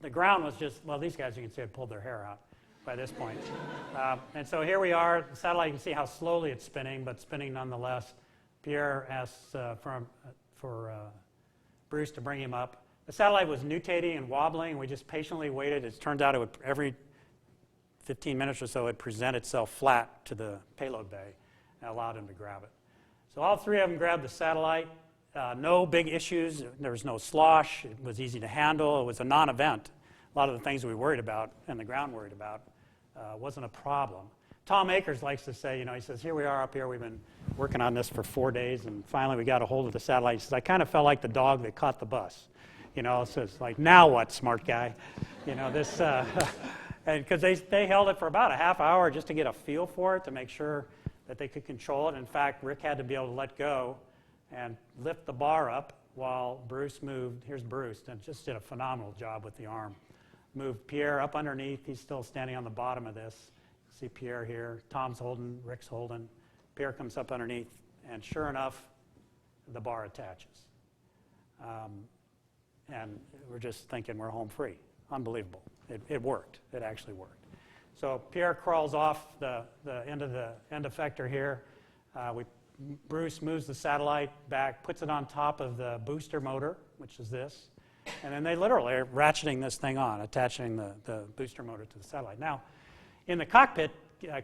The ground was just, well, these guys, you can see, had pulled their hair out by this point. And so here we are. The satellite, you can see how slowly it's spinning, but spinning nonetheless. Pierre asks for Bruce to bring him up. The satellite was nutating and wobbling, and we just patiently waited. It turns out every 15 minutes or so, it'd present itself flat to the payload bay and allowed him to grab it. So all 3 of them grabbed the satellite. No big issues. There was no slosh. It was easy to handle. It was a non-event. A lot of the things we worried about and the ground worried about wasn't a problem. Tom Akers likes to say, he says, here we are up here. We've been working on this for 4 days, and finally we got a hold of the satellite. He says, I kind of felt like the dog that caught the bus. So it's like, now what, smart guy? This, and because they held it for about a half hour just to get a feel for it, to make sure that they could control it. In fact, Rick had to be able to let go and lift the bar up while Bruce moved. Here's Bruce, and just did a phenomenal job with the arm. Moved Pierre up underneath. He's still standing on the bottom of this. See Pierre here. Tom's holding, Rick's holding. Pierre comes up underneath, and sure enough, the bar attaches. And we're just thinking we're home free. Unbelievable. It worked. It actually worked. So Pierre crawls off the end effector here. Bruce moves the satellite back, puts it on top of the booster motor, which is this, And then they literally are ratcheting this thing on, attaching the booster motor to the satellite. Now, in the cockpit,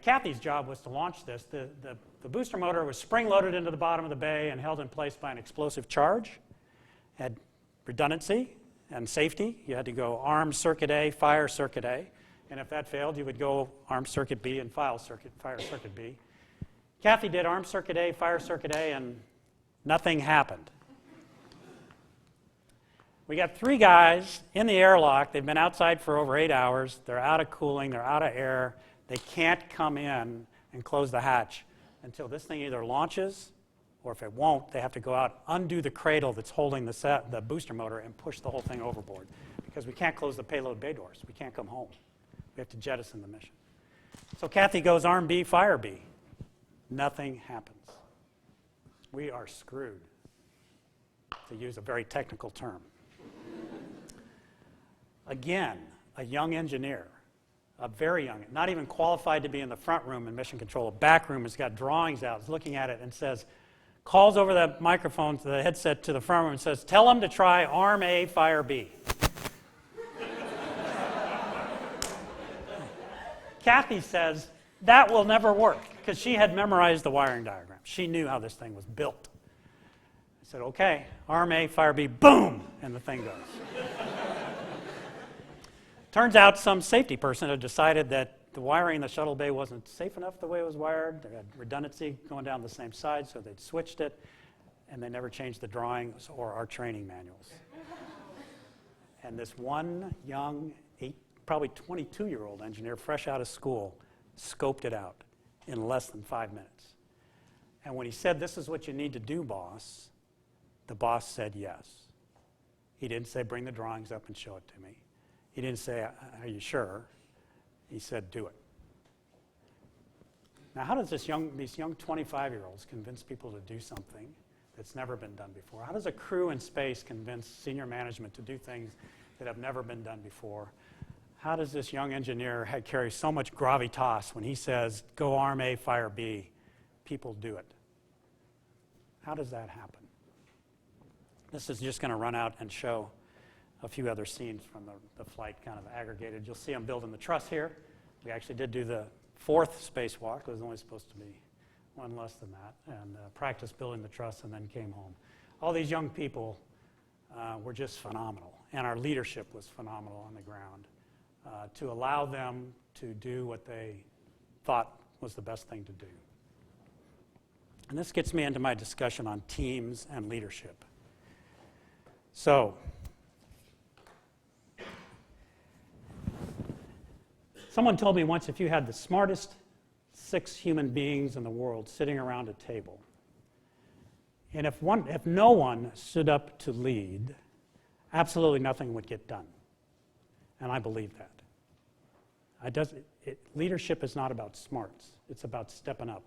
Kathy's job was to launch this. The booster motor was spring-loaded into the bottom of the bay and held in place by an explosive charge. Had redundancy and safety. You had to go armed circuit A, fire circuit A. And if that failed, you would go armed circuit B and fire circuit B. Kathy did armed circuit A, fire circuit A, and nothing happened. We got 3 guys in the airlock. They've been outside for over 8 hours. They're out of cooling. They're out of air. They can't come in and close the hatch until this thing either launches, or if it won't, they have to go out, undo the cradle that's holding the booster motor, and push the whole thing overboard. Because we can't close the payload bay doors. We can't come home. We have to jettison the mission. So Kathy goes arm B, fire B. Nothing happens. We are screwed, to use a very technical term. Again, a young engineer, a very young, not even qualified to be in the front room in mission control. A back room has got drawings out, is looking at it and says, calls over the microphone to the headset to the front room and says, tell them to try arm A, fire B. Kathy says, that will never work, because she had memorized the wiring diagram. She knew how this thing was built. I said, okay, arm A, fire B, boom, and the thing goes. Turns out some safety person had decided that the wiring in the shuttle bay wasn't safe enough the way it was wired. They had redundancy going down the same side, so they'd switched it, and they never changed the drawings or our training manuals. And this one young, probably 22-year-old engineer, fresh out of school, scoped it out in less than 5 minutes. And when he said, this is what you need to do, boss, the boss said yes. He didn't say, bring the drawings up and show it to me. He didn't say, are you sure? He said, do it. Now, how does these young 25-year-olds convince people to do something that's never been done before? How does a crew in space convince senior management to do things that have never been done before? How does this young engineer carry so much gravitas when he says, go arm A, fire B? People do it. How does that happen? This is just going to run out and show a few other scenes from the flight kind of aggregated. You'll see them building the truss here. We actually did do the 4th spacewalk. It was only supposed to be one less than that, and practiced building the truss and then came home. All these young people were just phenomenal, and our leadership was phenomenal on the ground to allow them to do what they thought was the best thing to do. And this gets me into my discussion on teams and leadership. So, someone told me once, if you had the smartest 6 human beings in the world sitting around a table, and if no one stood up to lead, absolutely nothing would get done. And I believe that. Leadership is not about smarts. It's about stepping up.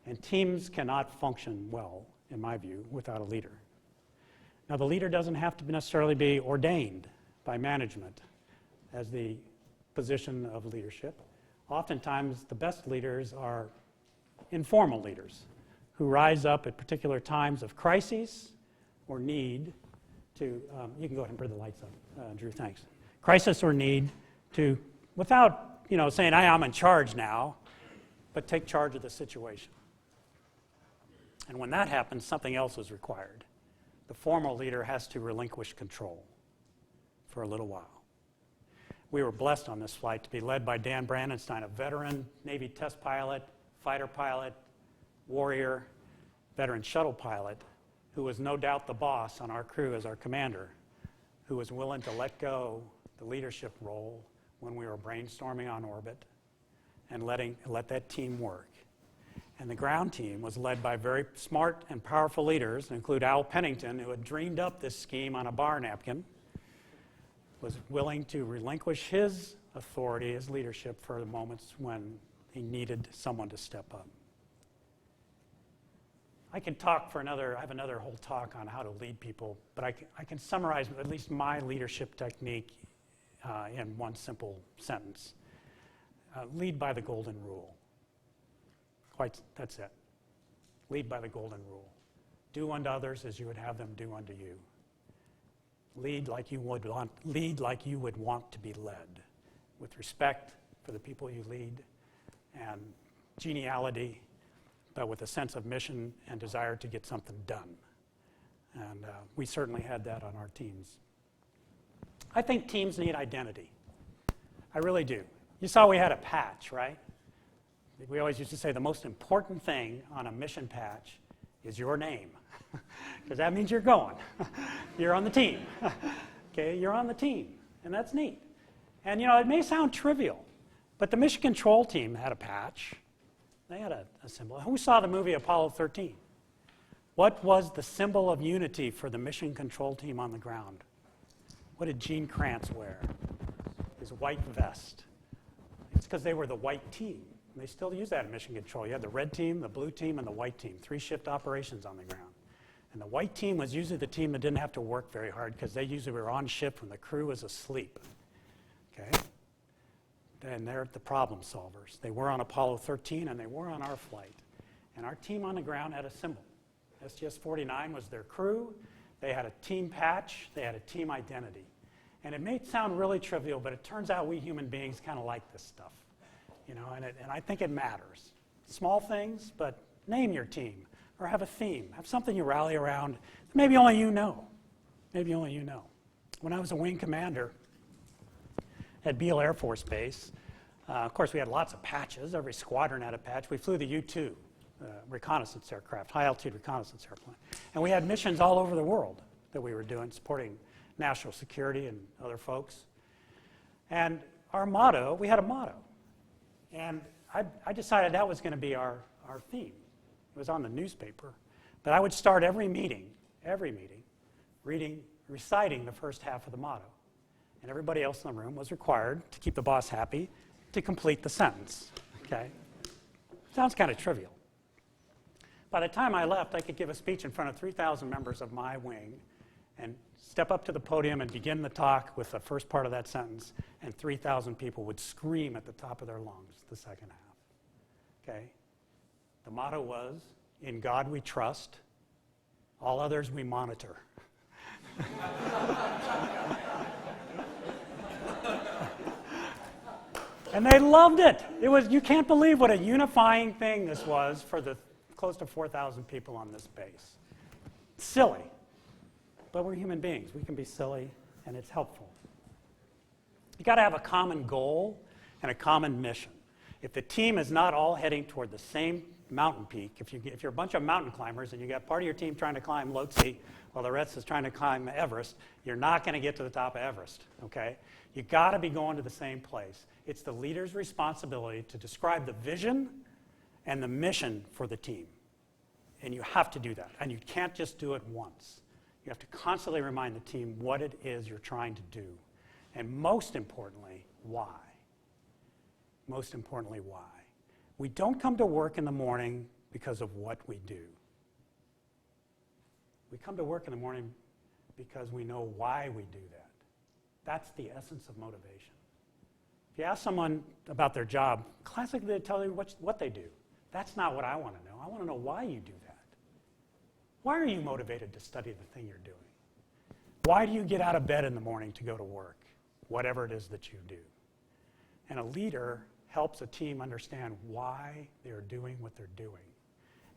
And teams cannot function well, in my view, without a leader. Now, the leader doesn't have to necessarily be ordained by management as the position of leadership. Oftentimes, the best leaders are informal leaders who rise up at particular times of crises or need to, you can go ahead and bring the lights up, Drew, thanks. Crisis or need to, without saying, I'm in charge now, but take charge of the situation. And when that happens, something else is required. The formal leader has to relinquish control for a little while. We were blessed on this flight to be led by Dan Brandenstein, a veteran Navy test pilot, fighter pilot, warrior, veteran shuttle pilot, who was no doubt the boss on our crew as our commander, who was willing to let go the leadership role when we were brainstorming on orbit and let that team work. And the ground team was led by very smart and powerful leaders, include Al Pennington, who had dreamed up this scheme on a bar napkin, was willing to relinquish his authority, his leadership, for the moments when he needed someone to step up. I could talk I have another whole talk on how to lead people, but I can summarize at least my leadership technique in one simple sentence. Lead by the golden rule. That's it. Lead by the golden rule. Do unto others as you would have them do unto you. Lead like you would want to be led, with respect for the people you lead and geniality, but with a sense of mission and desire to get something done. And we certainly had that on our teams. I think teams need identity. I really do. You saw we had a patch, right? We always used to say the most important thing on a mission patch is your name, because that means you're going. You're on the team. Okay, you're on the team, and that's neat. And you know, it may sound trivial, but the mission control team had a patch. They had a symbol. Who saw the movie Apollo 13? What was the symbol of unity for the mission control team on the ground? What did Gene Kranz wear? His white vest. It's because they were the white team. And they still use that in mission control. You had the red team, the blue team, and the white team. 3-shift operations on the ground. And the white team was usually the team that didn't have to work very hard because they usually were on shift when the crew was asleep. Okay? And they're the problem solvers. They were on Apollo 13 and they were on our flight. And our team on the ground had a symbol. STS-49 was their crew. They had a team patch. They had a team identity. And it may sound really trivial, but it turns out we human beings kind of like this stuff. You know, and I think it matters. Small things, but name your team or have a theme. Have something you rally around. Maybe only you know. Maybe only you know. When I was a wing commander at Beale Air Force Base, of course, we had lots of patches. Every squadron had a patch. We flew the U-2, reconnaissance aircraft, high-altitude reconnaissance airplane. And we had missions all over the world that we were doing, supporting national security and other folks. And our motto, we had a motto. And I decided that was going to be our theme. It was on the newspaper. But I would start every meeting, reciting the first half of the motto. And everybody else in the room was required, to keep the boss happy, to complete the sentence. Okay? Sounds kind of trivial. By the time I left, I could give a speech in front of 3,000 members of my wing and step up to the podium and begin the talk with the first part of that sentence, and 3,000 people would scream at the top of their lungs the second half. Okay? The motto was, "In God we trust, all others we monitor." And they loved it. It was, you can't believe what a unifying thing this was for the close to 4,000 people on this base. Silly. But we're human beings. We can be silly, and it's helpful. You got to have a common goal and a common mission. If the team is not all heading toward the same mountain peak, if you're a bunch of mountain climbers and you got part of your team trying to climb Lhotse while the rest is trying to climb Everest, you're not going to get to the top of Everest, okay? You got to be going to the same place. It's the leader's responsibility to describe the vision and the mission for the team. And you have to do that. And you can't just do it once. You have to constantly remind the team what it is you're trying to do. And most importantly, why. Most importantly, why. We don't come to work in the morning because of what we do. We come to work in the morning because we know why we do that. That's the essence of motivation. If you ask someone about their job, classically they tell you what they do. That's not what I want to know. I want to know why you do that. Why are you motivated to study the thing you're doing? Why do you get out of bed in the morning to go to work, whatever it is that you do? And a leader helps a team understand why they're doing what they're doing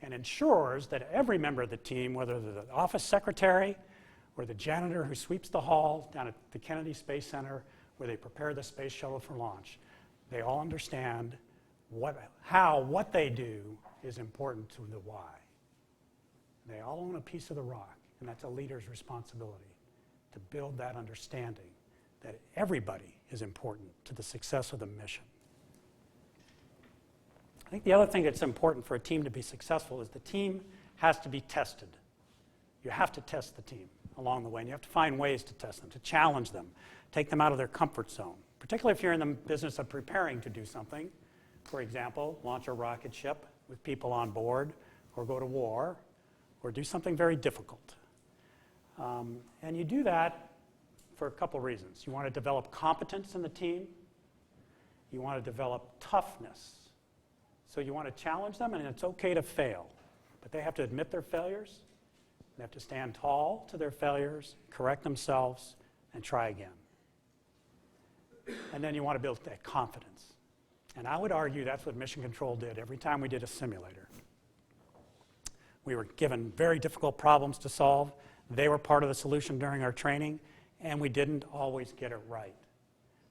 and ensures that every member of the team, whether they're the office secretary or the janitor who sweeps the hall down at the Kennedy Space Center where they prepare the space shuttle for launch, they all understand what they do is important to the why. They all own a piece of the rock, and that's a leader's responsibility to build that understanding that everybody is important to the success of the mission. I think the other thing that's important for a team to be successful is the team has to be tested. You have to test the team along the way, and you have to find ways to test them, to challenge them, take them out of their comfort zone, particularly if you're in the business of preparing to do something. For example, launch a rocket ship with people on board, or go to war, or do something very difficult. And you do that for a couple reasons. You want to develop competence in the team. You want to develop toughness. So you want to challenge them, and it's okay to fail. But they have to admit their failures, They have to stand tall to their failures, correct themselves, and try again. And then you want to build that confidence. And I would argue that's what Mission Control did every time we did a simulator. We were given very difficult problems to solve. They were part of the solution during our training, and we didn't always get it right.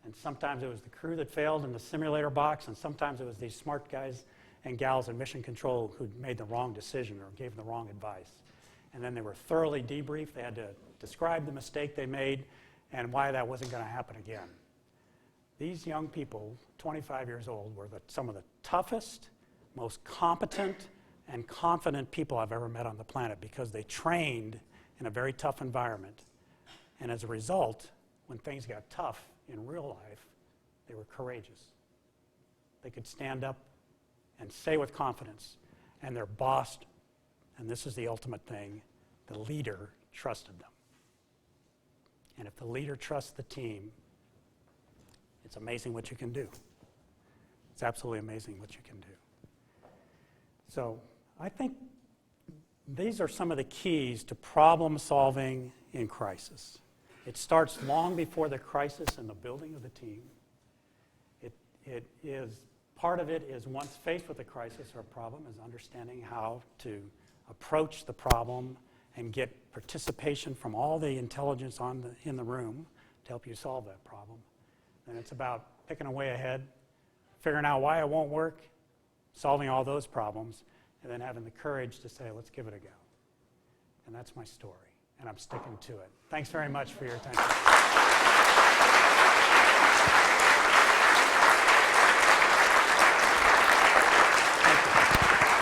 And sometimes it was the crew that failed in the simulator box, and sometimes it was these smart guys and gals in Mission Control who made the wrong decision or gave the wrong advice. And then they were thoroughly debriefed. They had to describe the mistake they made and why that wasn't going to happen again. These young people, 25 years old, were some of the toughest, most competent, and confident people I've ever met on the planet because they trained in a very tough environment. And as a result, when things got tough in real life, they were courageous. They could stand up and say with confidence, and their boss, and this is the ultimate thing, the leader trusted them. And if the leader trusts the team, it's amazing what you can do. It's absolutely amazing what you can do. So I think these are some of the keys to problem solving in crisis. It starts long before the crisis and the building of the team. It is, part of it is once faced with a crisis or a problem is understanding how to approach the problem and get participation from all the intelligence in the room to help you solve that problem. And it's about picking a way ahead, figuring out why it won't work, solving all those problems, and then having the courage to say, let's give it a go. And that's my story, and I'm sticking to it. Thanks very much for your attention.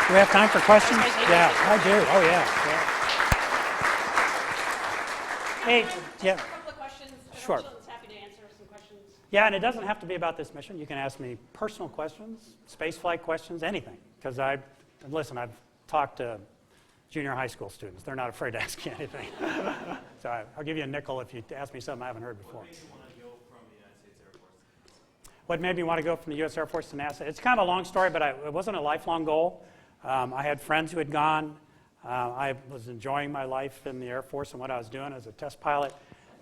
Do we have time for questions? Yeah, I do. Oh, yeah. Hey, yeah. A couple of questions. Sure. Chilton's happy to answer some questions. Yeah, and it doesn't have to be about this mission. You can ask me personal questions, spaceflight questions, anything. Because I've talked to junior high school students. They're not afraid to ask you anything. So I'll give you a nickel if you ask me something I haven't heard before. What made me want to go from the U.S. Air Force to NASA? It's kind of a long story, but it wasn't a lifelong goal. I had friends who had gone. I was enjoying my life in the Air Force and what I was doing as a test pilot.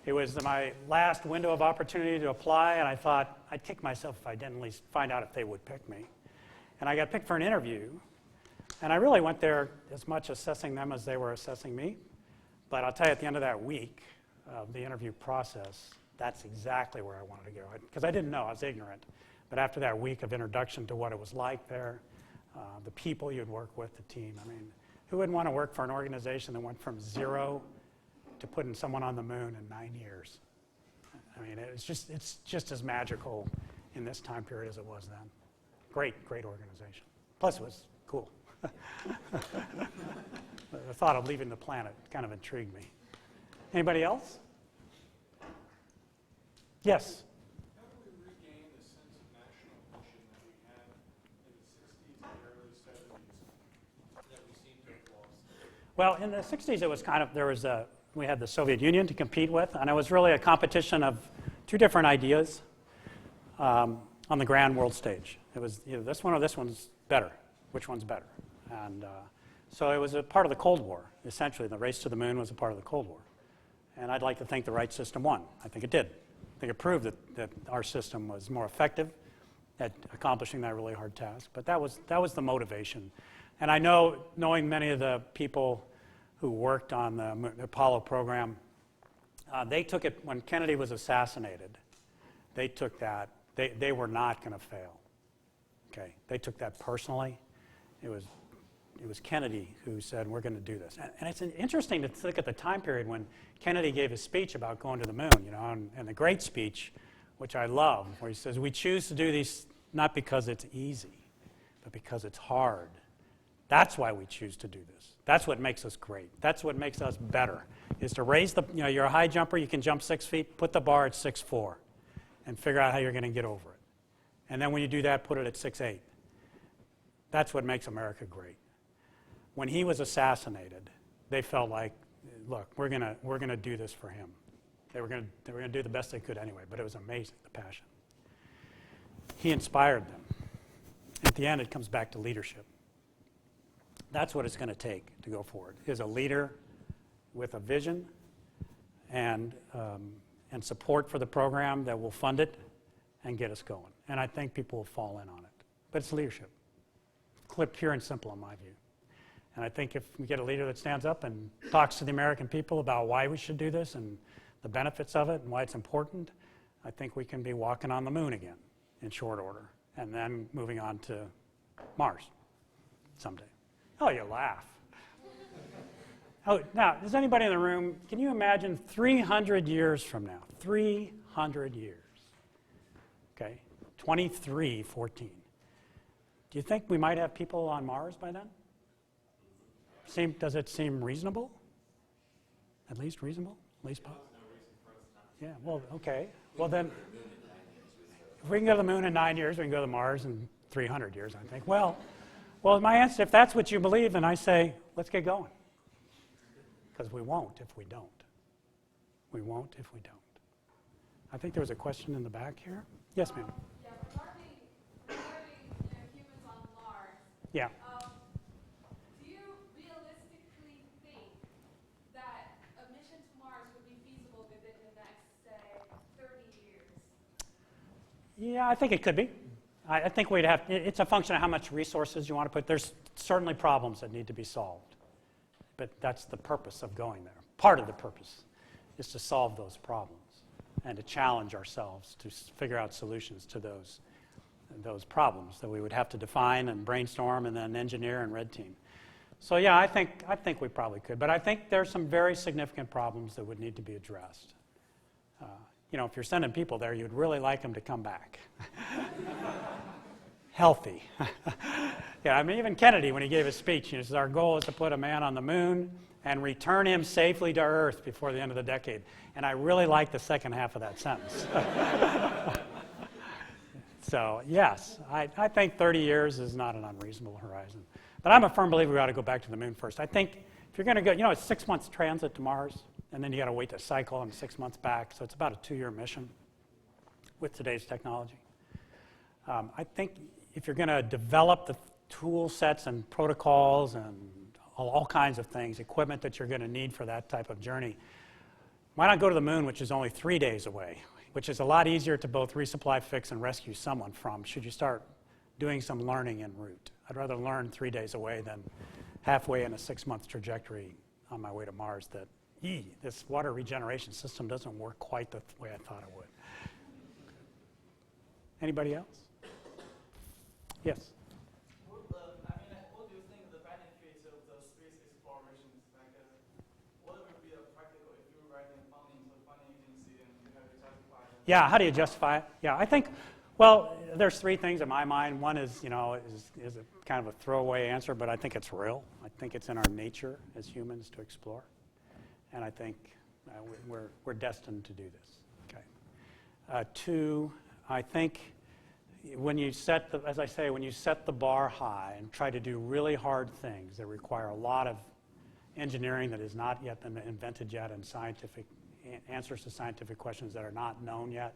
It was my last window of opportunity to apply, and I thought I'd kick myself if I didn't at least find out if they would pick me. And I got picked for an interview, and I really went there as much assessing them as they were assessing me. But I'll tell you, at the end of that week of the interview process, that's exactly where I wanted to go. Because I didn't know, I was ignorant. But after that week of introduction to what it was like there, the people you'd work with, the team, I mean, who wouldn't want to work for an organization that went from zero to putting someone on the moon in 9 years? I mean, it's just as magical in this time period as it was then. Great organization. Plus, it was cool. The thought of leaving the planet kind of intrigued me. Anybody else? Yes? How do we regain the sense of national mission that we had in the 60s and early 70s that we seem to have lost? Well, in the 60s, it was kind of, we had the Soviet Union to compete with, and it was really a competition of two different ideas on the grand world stage. It was either this one or this one's better. Which one's better? And so it was a part of the Cold War, essentially. The race to the moon was a part of the Cold War. And I'd like to think the right system won. I think it did. I think it proved that our system was more effective at accomplishing that really hard task. But that was the motivation. And I know, knowing many of the people who worked on the Apollo program, they took it when Kennedy was assassinated. They took that. They were not going to fail. Okay, they took that personally. It was Kennedy who said, we're going to do this. And it's interesting to look at the time period when Kennedy gave his speech about going to the moon, and the great speech, which I love, where he says, we choose to do these not because it's easy, but because it's hard. That's why we choose to do this. That's what makes us great. That's what makes us better, is to raise you're a high jumper, you can jump 6 feet, put the bar at 6'4", and figure out how you're going to get over it. And then when you do that, put it at 6'8". That's what makes America great. When he was assassinated, they felt like, look, we're gonna do this for him. They were gonna do the best they could anyway, but it was amazing, the passion. He inspired them. At the end, it comes back to leadership. That's what it's going to take to go forward, is a leader with a vision and support for the program that will fund it and get us going. And I think people will fall in on it. But it's leadership. Pure and simple in my view. And I think if we get a leader that stands up and talks to the American people about why we should do this and the benefits of it and why it's important, I think we can be walking on the moon again in short order and then moving on to Mars someday. Oh, you laugh. Oh, now, does anybody in the room, can you imagine 300 years from now? 300 years. Okay, 2314. Do you think we might have people on Mars by then? Does it seem reasonable? At least reasonable? At least possible? Yeah, well, okay. Well then, if we can go to the moon in 9 years, we can go to Mars in 300 years, I think. Well, my answer, if that's what you believe, then I say, let's get going. Because we won't if we don't. We won't if we don't. I think there was a question in the back here. Yes, ma'am. Yeah, regarding humans on Mars. Yeah. Do you realistically think that a mission to Mars would be feasible within the next, say, 30 years? Yeah, I think it could be. I think we'd have, it's a function of how much resources you want to put. There's certainly problems that need to be solved. But that's the purpose of going there. Part of the purpose is to solve those problems and to challenge ourselves to figure out solutions to those problems that we would have to define and brainstorm and then engineer and red team. So yeah, I think we probably could. But I think there's some very significant problems that would need to be addressed. If you're sending people there, you'd really like them to come back. Healthy. Yeah, I mean, even Kennedy, when he gave his speech, he says, our goal is to put a man on the moon and return him safely to Earth before the end of the decade. And I really like the second half of that sentence. So, yes, I think 30 years is not an unreasonable horizon. But I'm a firm believer we ought to go back to the moon first. I think if you're going to go, it's 6 months transit to Mars, and then you got to wait to cycle and 6 months back. So it's about a 2-year mission with today's technology. I think if you're going to develop the tool sets and protocols and all kinds of things, equipment that you're going to need for that type of journey, why not go to the moon, which is only 3 days away, which is a lot easier to both resupply, fix, and rescue someone from should you start doing some learning en route. I'd rather learn 3 days away than halfway in a 6-month trajectory on my way to Mars that, this water regeneration system doesn't work quite the way I thought it would. Anybody else? Yes? What do you think the benefits of the space explorations? What would be practical if you're writing funding to the funding agency and you have to justify it? Yeah, how do you justify it? Yeah, I think, there's 3 things in my mind. One is, is a kind of a throwaway answer, but I think it's real. I think it's in our nature as humans to explore. And I think we're destined to do this. Okay. 2, I think when you set the bar high and try to do really hard things that require a lot of engineering that has not yet been invented yet and scientific answers to scientific questions that are not known yet,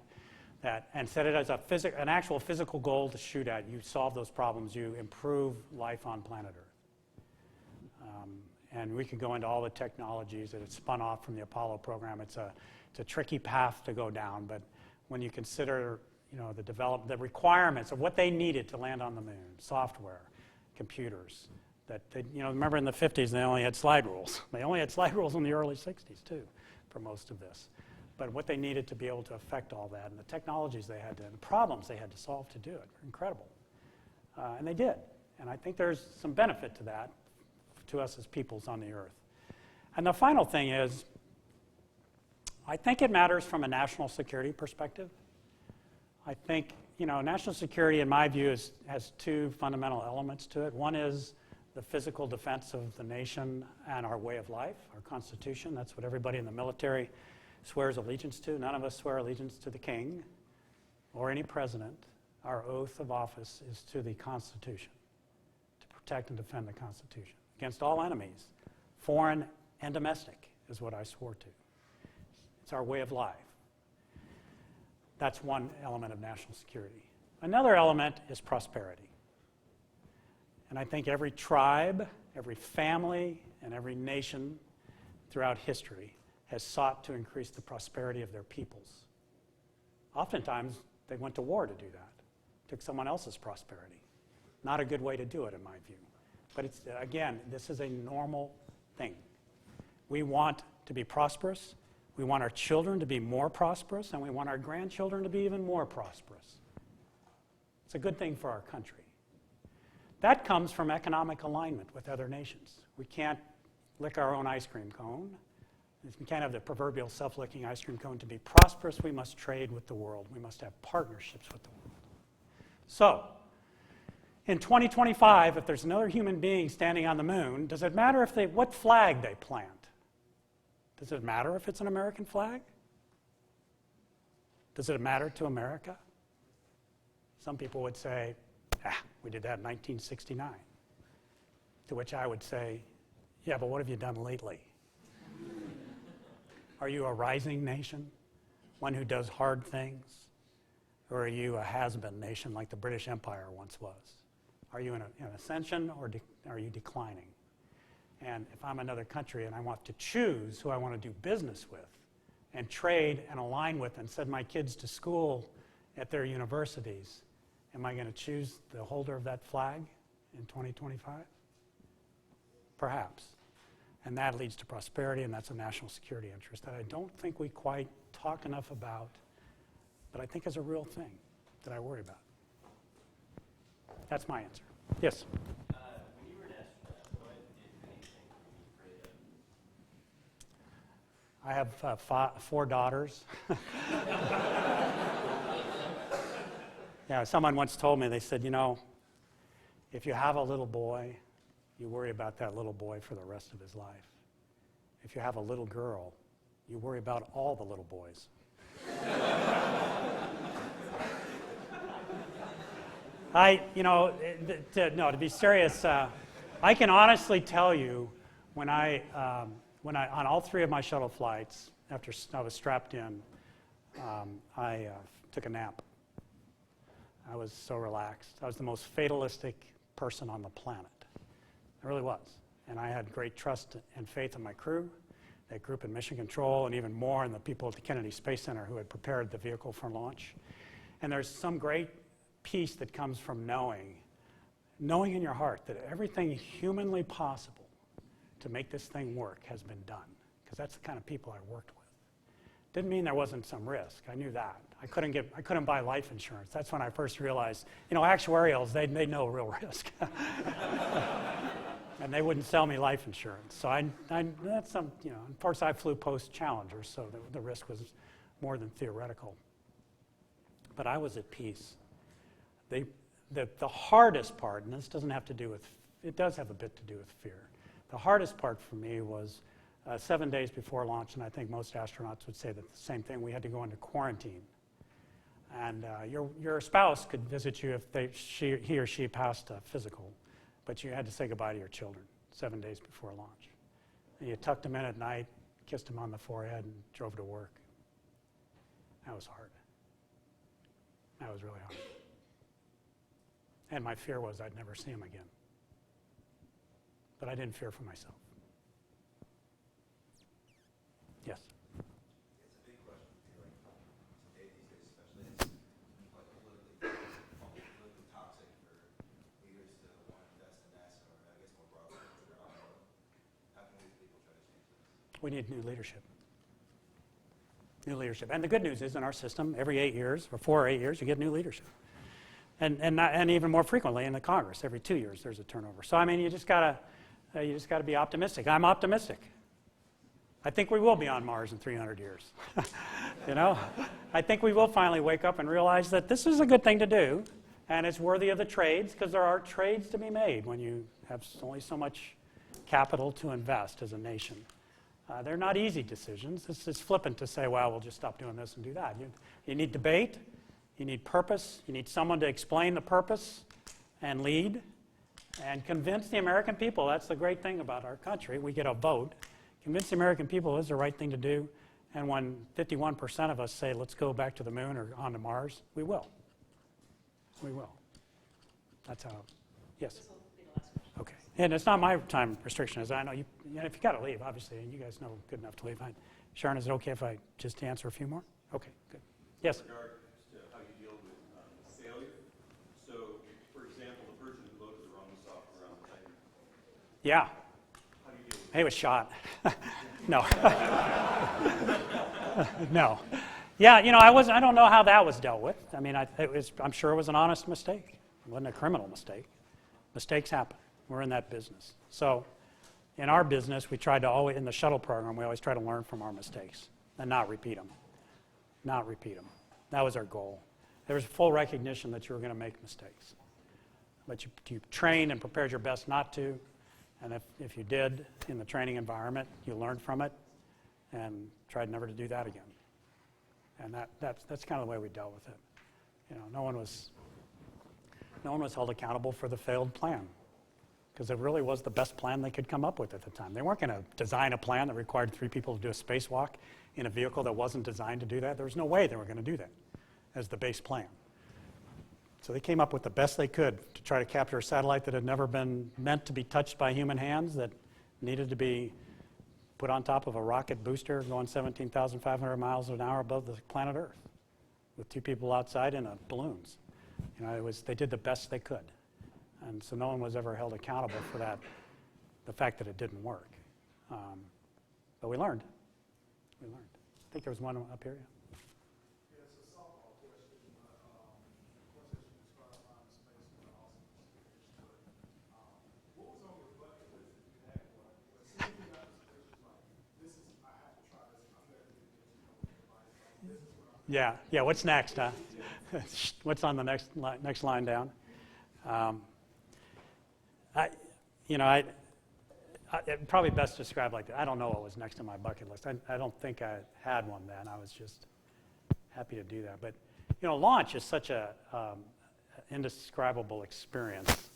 and set it as an actual physical goal to shoot at, you solve those problems, you improve life on planet Earth. And we can go into all the technologies that have spun off from the Apollo program. It's a tricky path to go down, but when you consider the requirements of what they needed to land on the moon, software, computers, remember in the 50s they only had slide rules. They only had slide rules in the early 60s too for most of this. But what they needed to be able to affect all that and the technologies they had to, and the problems they had to solve to do it were incredible. And they did. And I think there's some benefit to that to us as peoples on the Earth. And the final thing is, I think it matters from a national security perspective. I think, national security, in my view, has 2 fundamental elements to it. One is the physical defense of the nation and our way of life, our Constitution. That's what everybody in the military swears allegiance to. None of us swear allegiance to the king or any president. Our oath of office is to the Constitution, to protect and defend the Constitution against all enemies, foreign and domestic, is what I swore to. It's our way of life. That's one element of national security. Another element is prosperity. And I think every tribe, every family, and every nation throughout history has sought to increase the prosperity of their peoples. Oftentimes, they went to war to do that, took someone else's prosperity. Not a good way to do it, in my view. But it's, again, this is a normal thing. We want to be prosperous. We want our children to be more prosperous, and we want our grandchildren to be even more prosperous. It's a good thing for our country. That comes from economic alignment with other nations. We can't lick our own ice cream cone. We can't have the proverbial self-licking ice cream cone. To be prosperous, we must trade with the world. We must have partnerships with the world. So, in 2025, if there's another human being standing on the moon, does it matter what flag they plant? Does it matter if it's an American flag? Does it matter to America? Some people would say, we did that in 1969. To which I would say, yeah, but what have you done lately? Are you a rising nation, one who does hard things? Or are you a has-been nation like the British Empire once was? Are you in ascension or are you declining? And if I'm another country and I want to choose who I want to do business with and trade and align with and send my kids to school at their universities, am I going to choose the holder of that flag in 2025? Perhaps. And that leads to prosperity, and that's a national security interest that I don't think we quite talk enough about, but I think is a real thing that I worry about. That's my answer. Yes? When you were an astronaut, what, if anything, were you afraid of? I have 4 daughters. Yeah, someone once told me, they said, if you have a little boy, you worry about that little boy for the rest of his life. If you have a little girl, you worry about all the little boys. To be serious, I can honestly tell you when I on all 3 of my shuttle flights, after I was strapped in, I took a nap. I was so relaxed. I was the most fatalistic person on the planet. I really was. And I had great trust and faith in my crew, that group in Mission Control, and even more in the people at the Kennedy Space Center who had prepared the vehicle for launch. And there's some great peace that comes from knowing in your heart that everything humanly possible to make this thing work has been done. Because that's the kind of people I worked with. Didn't mean there wasn't some risk. I knew that. I couldn't buy life insurance. That's when I first realized, actuarials, they know real risk. And they wouldn't sell me life insurance. So that's some, of course I flew post-Challenger, so the risk was more than theoretical. But I was at peace. The hardest part, and this doesn't have to do with, it does have a bit to do with fear. The hardest part for me was 7 days before launch, and I think most astronauts would say that the same thing, we had to go into quarantine. And your spouse could visit you if he or she passed a physical, but you had to say goodbye to your children 7 days before launch. And you tucked them in at night, kissed them on the forehead, and drove to work. That was hard. That was really hard. And my fear was I'd never see him again. But I didn't fear for myself. Yes? It's a big question. Today, these days especially, it's like politically toxic for leaders to want to invest in NASA, or I guess more broadly, how can these people try to change this? We need new leadership. New leadership. And the good news is in our system, every 8 years, or 4 or 8 years, you get new leadership. And even more frequently in the Congress, every 2 years there's a turnover. So I mean, you just gotta be optimistic. I'm optimistic. I think we will be on Mars in 300 years. I think we will finally wake up and realize that this is a good thing to do, and it's worthy of the trades, because there are trades to be made when you have only so much capital to invest as a nation. They're not easy decisions. It's flippant to say, well, we'll just stop doing this and do that. You need debate. You need purpose. You need someone to explain the purpose and lead and convince the American people. That's the great thing about our country. We get a vote. Convince the American people it's the right thing to do. And when 51% of us say, let's go back to the moon or onto Mars, we will. We will. That's how. Yes? This will be the last question. Okay. And it's not my time restriction, as I know you. If you got to leave, obviously, and you guys know good enough to leave. Sharon, is it okay if I just answer a few more? Okay, good. Yes. In regards to how you deal with failure. So, for example, the person who loaded the wrong software on the thing. Yeah. How do you deal with He was shot. No. No. Yeah, I don't know how that was dealt with. I mean, I'm sure it was an honest mistake. It wasn't a criminal mistake. Mistakes happen. We're in that business. So, in our business, we tried to always, in the shuttle program, we always try to learn from our mistakes and not repeat them. Not repeat them. That was our goal. There was full recognition that you were going to make mistakes. But you trained and prepared your best not to. And if you did in the training environment, you learned from it and tried never to do that again. And that's kind of the way we dealt with it. No one was held accountable for the failed plan, because it really was the best plan they could come up with at the time. They weren't going to design a plan that required 3 people to do a spacewalk in a vehicle that wasn't designed to do that. There was no way they were going to do that as the base plan. So they came up with the best they could to try to capture a satellite that had never been meant to be touched by human hands, that needed to be put on top of a rocket booster going 17,500 miles an hour above the planet Earth with 2 people outside in balloons. They did the best they could. And so no one was ever held accountable for that, the fact that it didn't work. But we learned. I think there was one up here. Yeah, it's a softball question. Of course, as you described outer space, but also experience. But what was on your bucket list if you had one? As soon as you got this picture, like, I have to try this. I'm going to do this. This is what I'm. Yeah. What's next, huh? What's on the next line down? It probably best described like that. I don't know what was next on my bucket list. I don't think I had one then. I was just happy to do that. But launch is such a indescribable experience.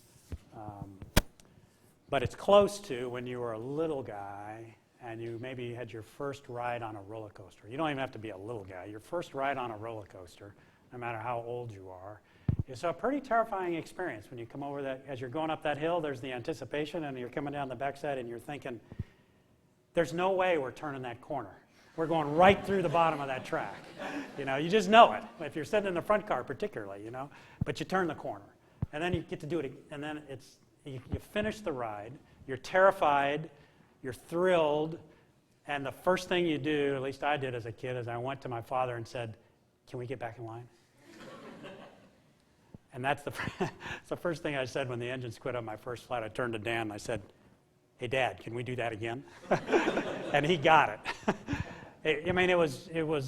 But it's close to when you were a little guy and you maybe had your first ride on a roller coaster. You don't even have to be a little guy. Your first ride on a roller coaster, no matter how old you are, it's a pretty terrifying experience when you come over that. As you're going up that hill, there's the anticipation, and you're coming down the backside, and you're thinking, there's no way we're turning that corner. We're going right through the bottom of that track. You just know it. If you're sitting in the front car particularly, but you turn the corner. And then you get to do it, and then you finish the ride, you're terrified, you're thrilled, and the first thing you do, at least I did as a kid, is I went to my father and said, can we get back in line? And that's the first thing I said when the engines quit on my first flight. I turned to Dan and I said, hey, Dad, can we do that again? And he got it.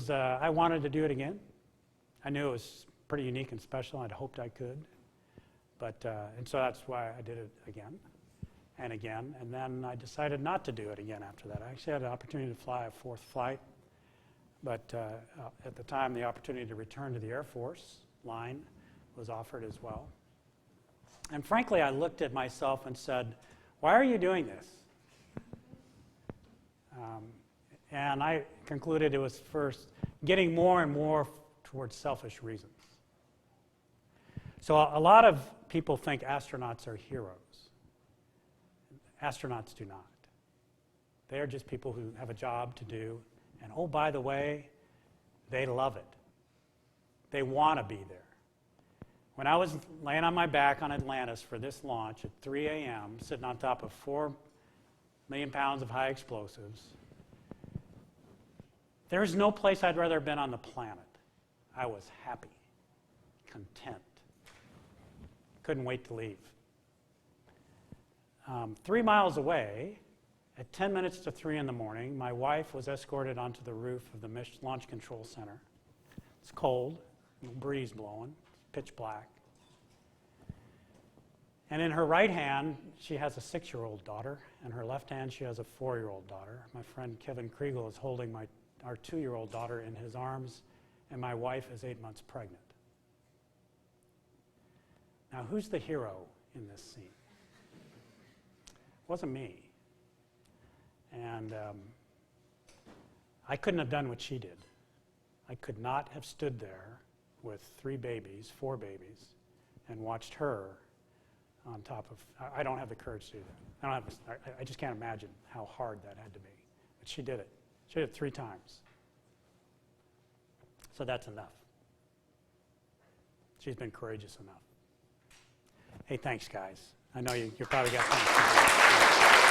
I wanted to do it again. I knew it was pretty unique and special. I'd hoped I could. And so that's why I did it again and again. And then I decided not to do it again after that. I actually had an opportunity to fly a 4th flight. But at the time, the opportunity to return to the Air Force line was offered as well. And frankly, I looked at myself and said, why are you doing this? And I concluded it was first getting more and more towards selfish reasons. So a lot of people think astronauts are heroes. Astronauts do not. They are just people who have a job to do. And oh, by the way, they love it. They want to be there. When I was laying on my back on Atlantis for this launch at 3 a.m., sitting on top of 4 million pounds of high explosives, there is no place I'd rather have been on the planet. I was happy, content. Couldn't wait to leave. 3 miles away, at 10 minutes to 3 in the morning, my wife was escorted onto the roof of the Launch Control Center. It's cold, no breeze blowing, pitch black. And in her right hand, she has a 6-year-old daughter. In her left hand, she has a 4-year-old daughter. My friend Kevin Kriegel is holding our 2-year-old daughter in his arms, and my wife is 8 months pregnant. Now, who's the hero in this scene? It wasn't me. And I couldn't have done what she did. I could not have stood there with 4 babies, and watched her on top of, I don't have the courage to do that. I just can't imagine how hard that had to be. But she did it. She did it 3 times. So that's enough. She's been courageous enough. Hey, thanks, guys. I know you probably got things to do.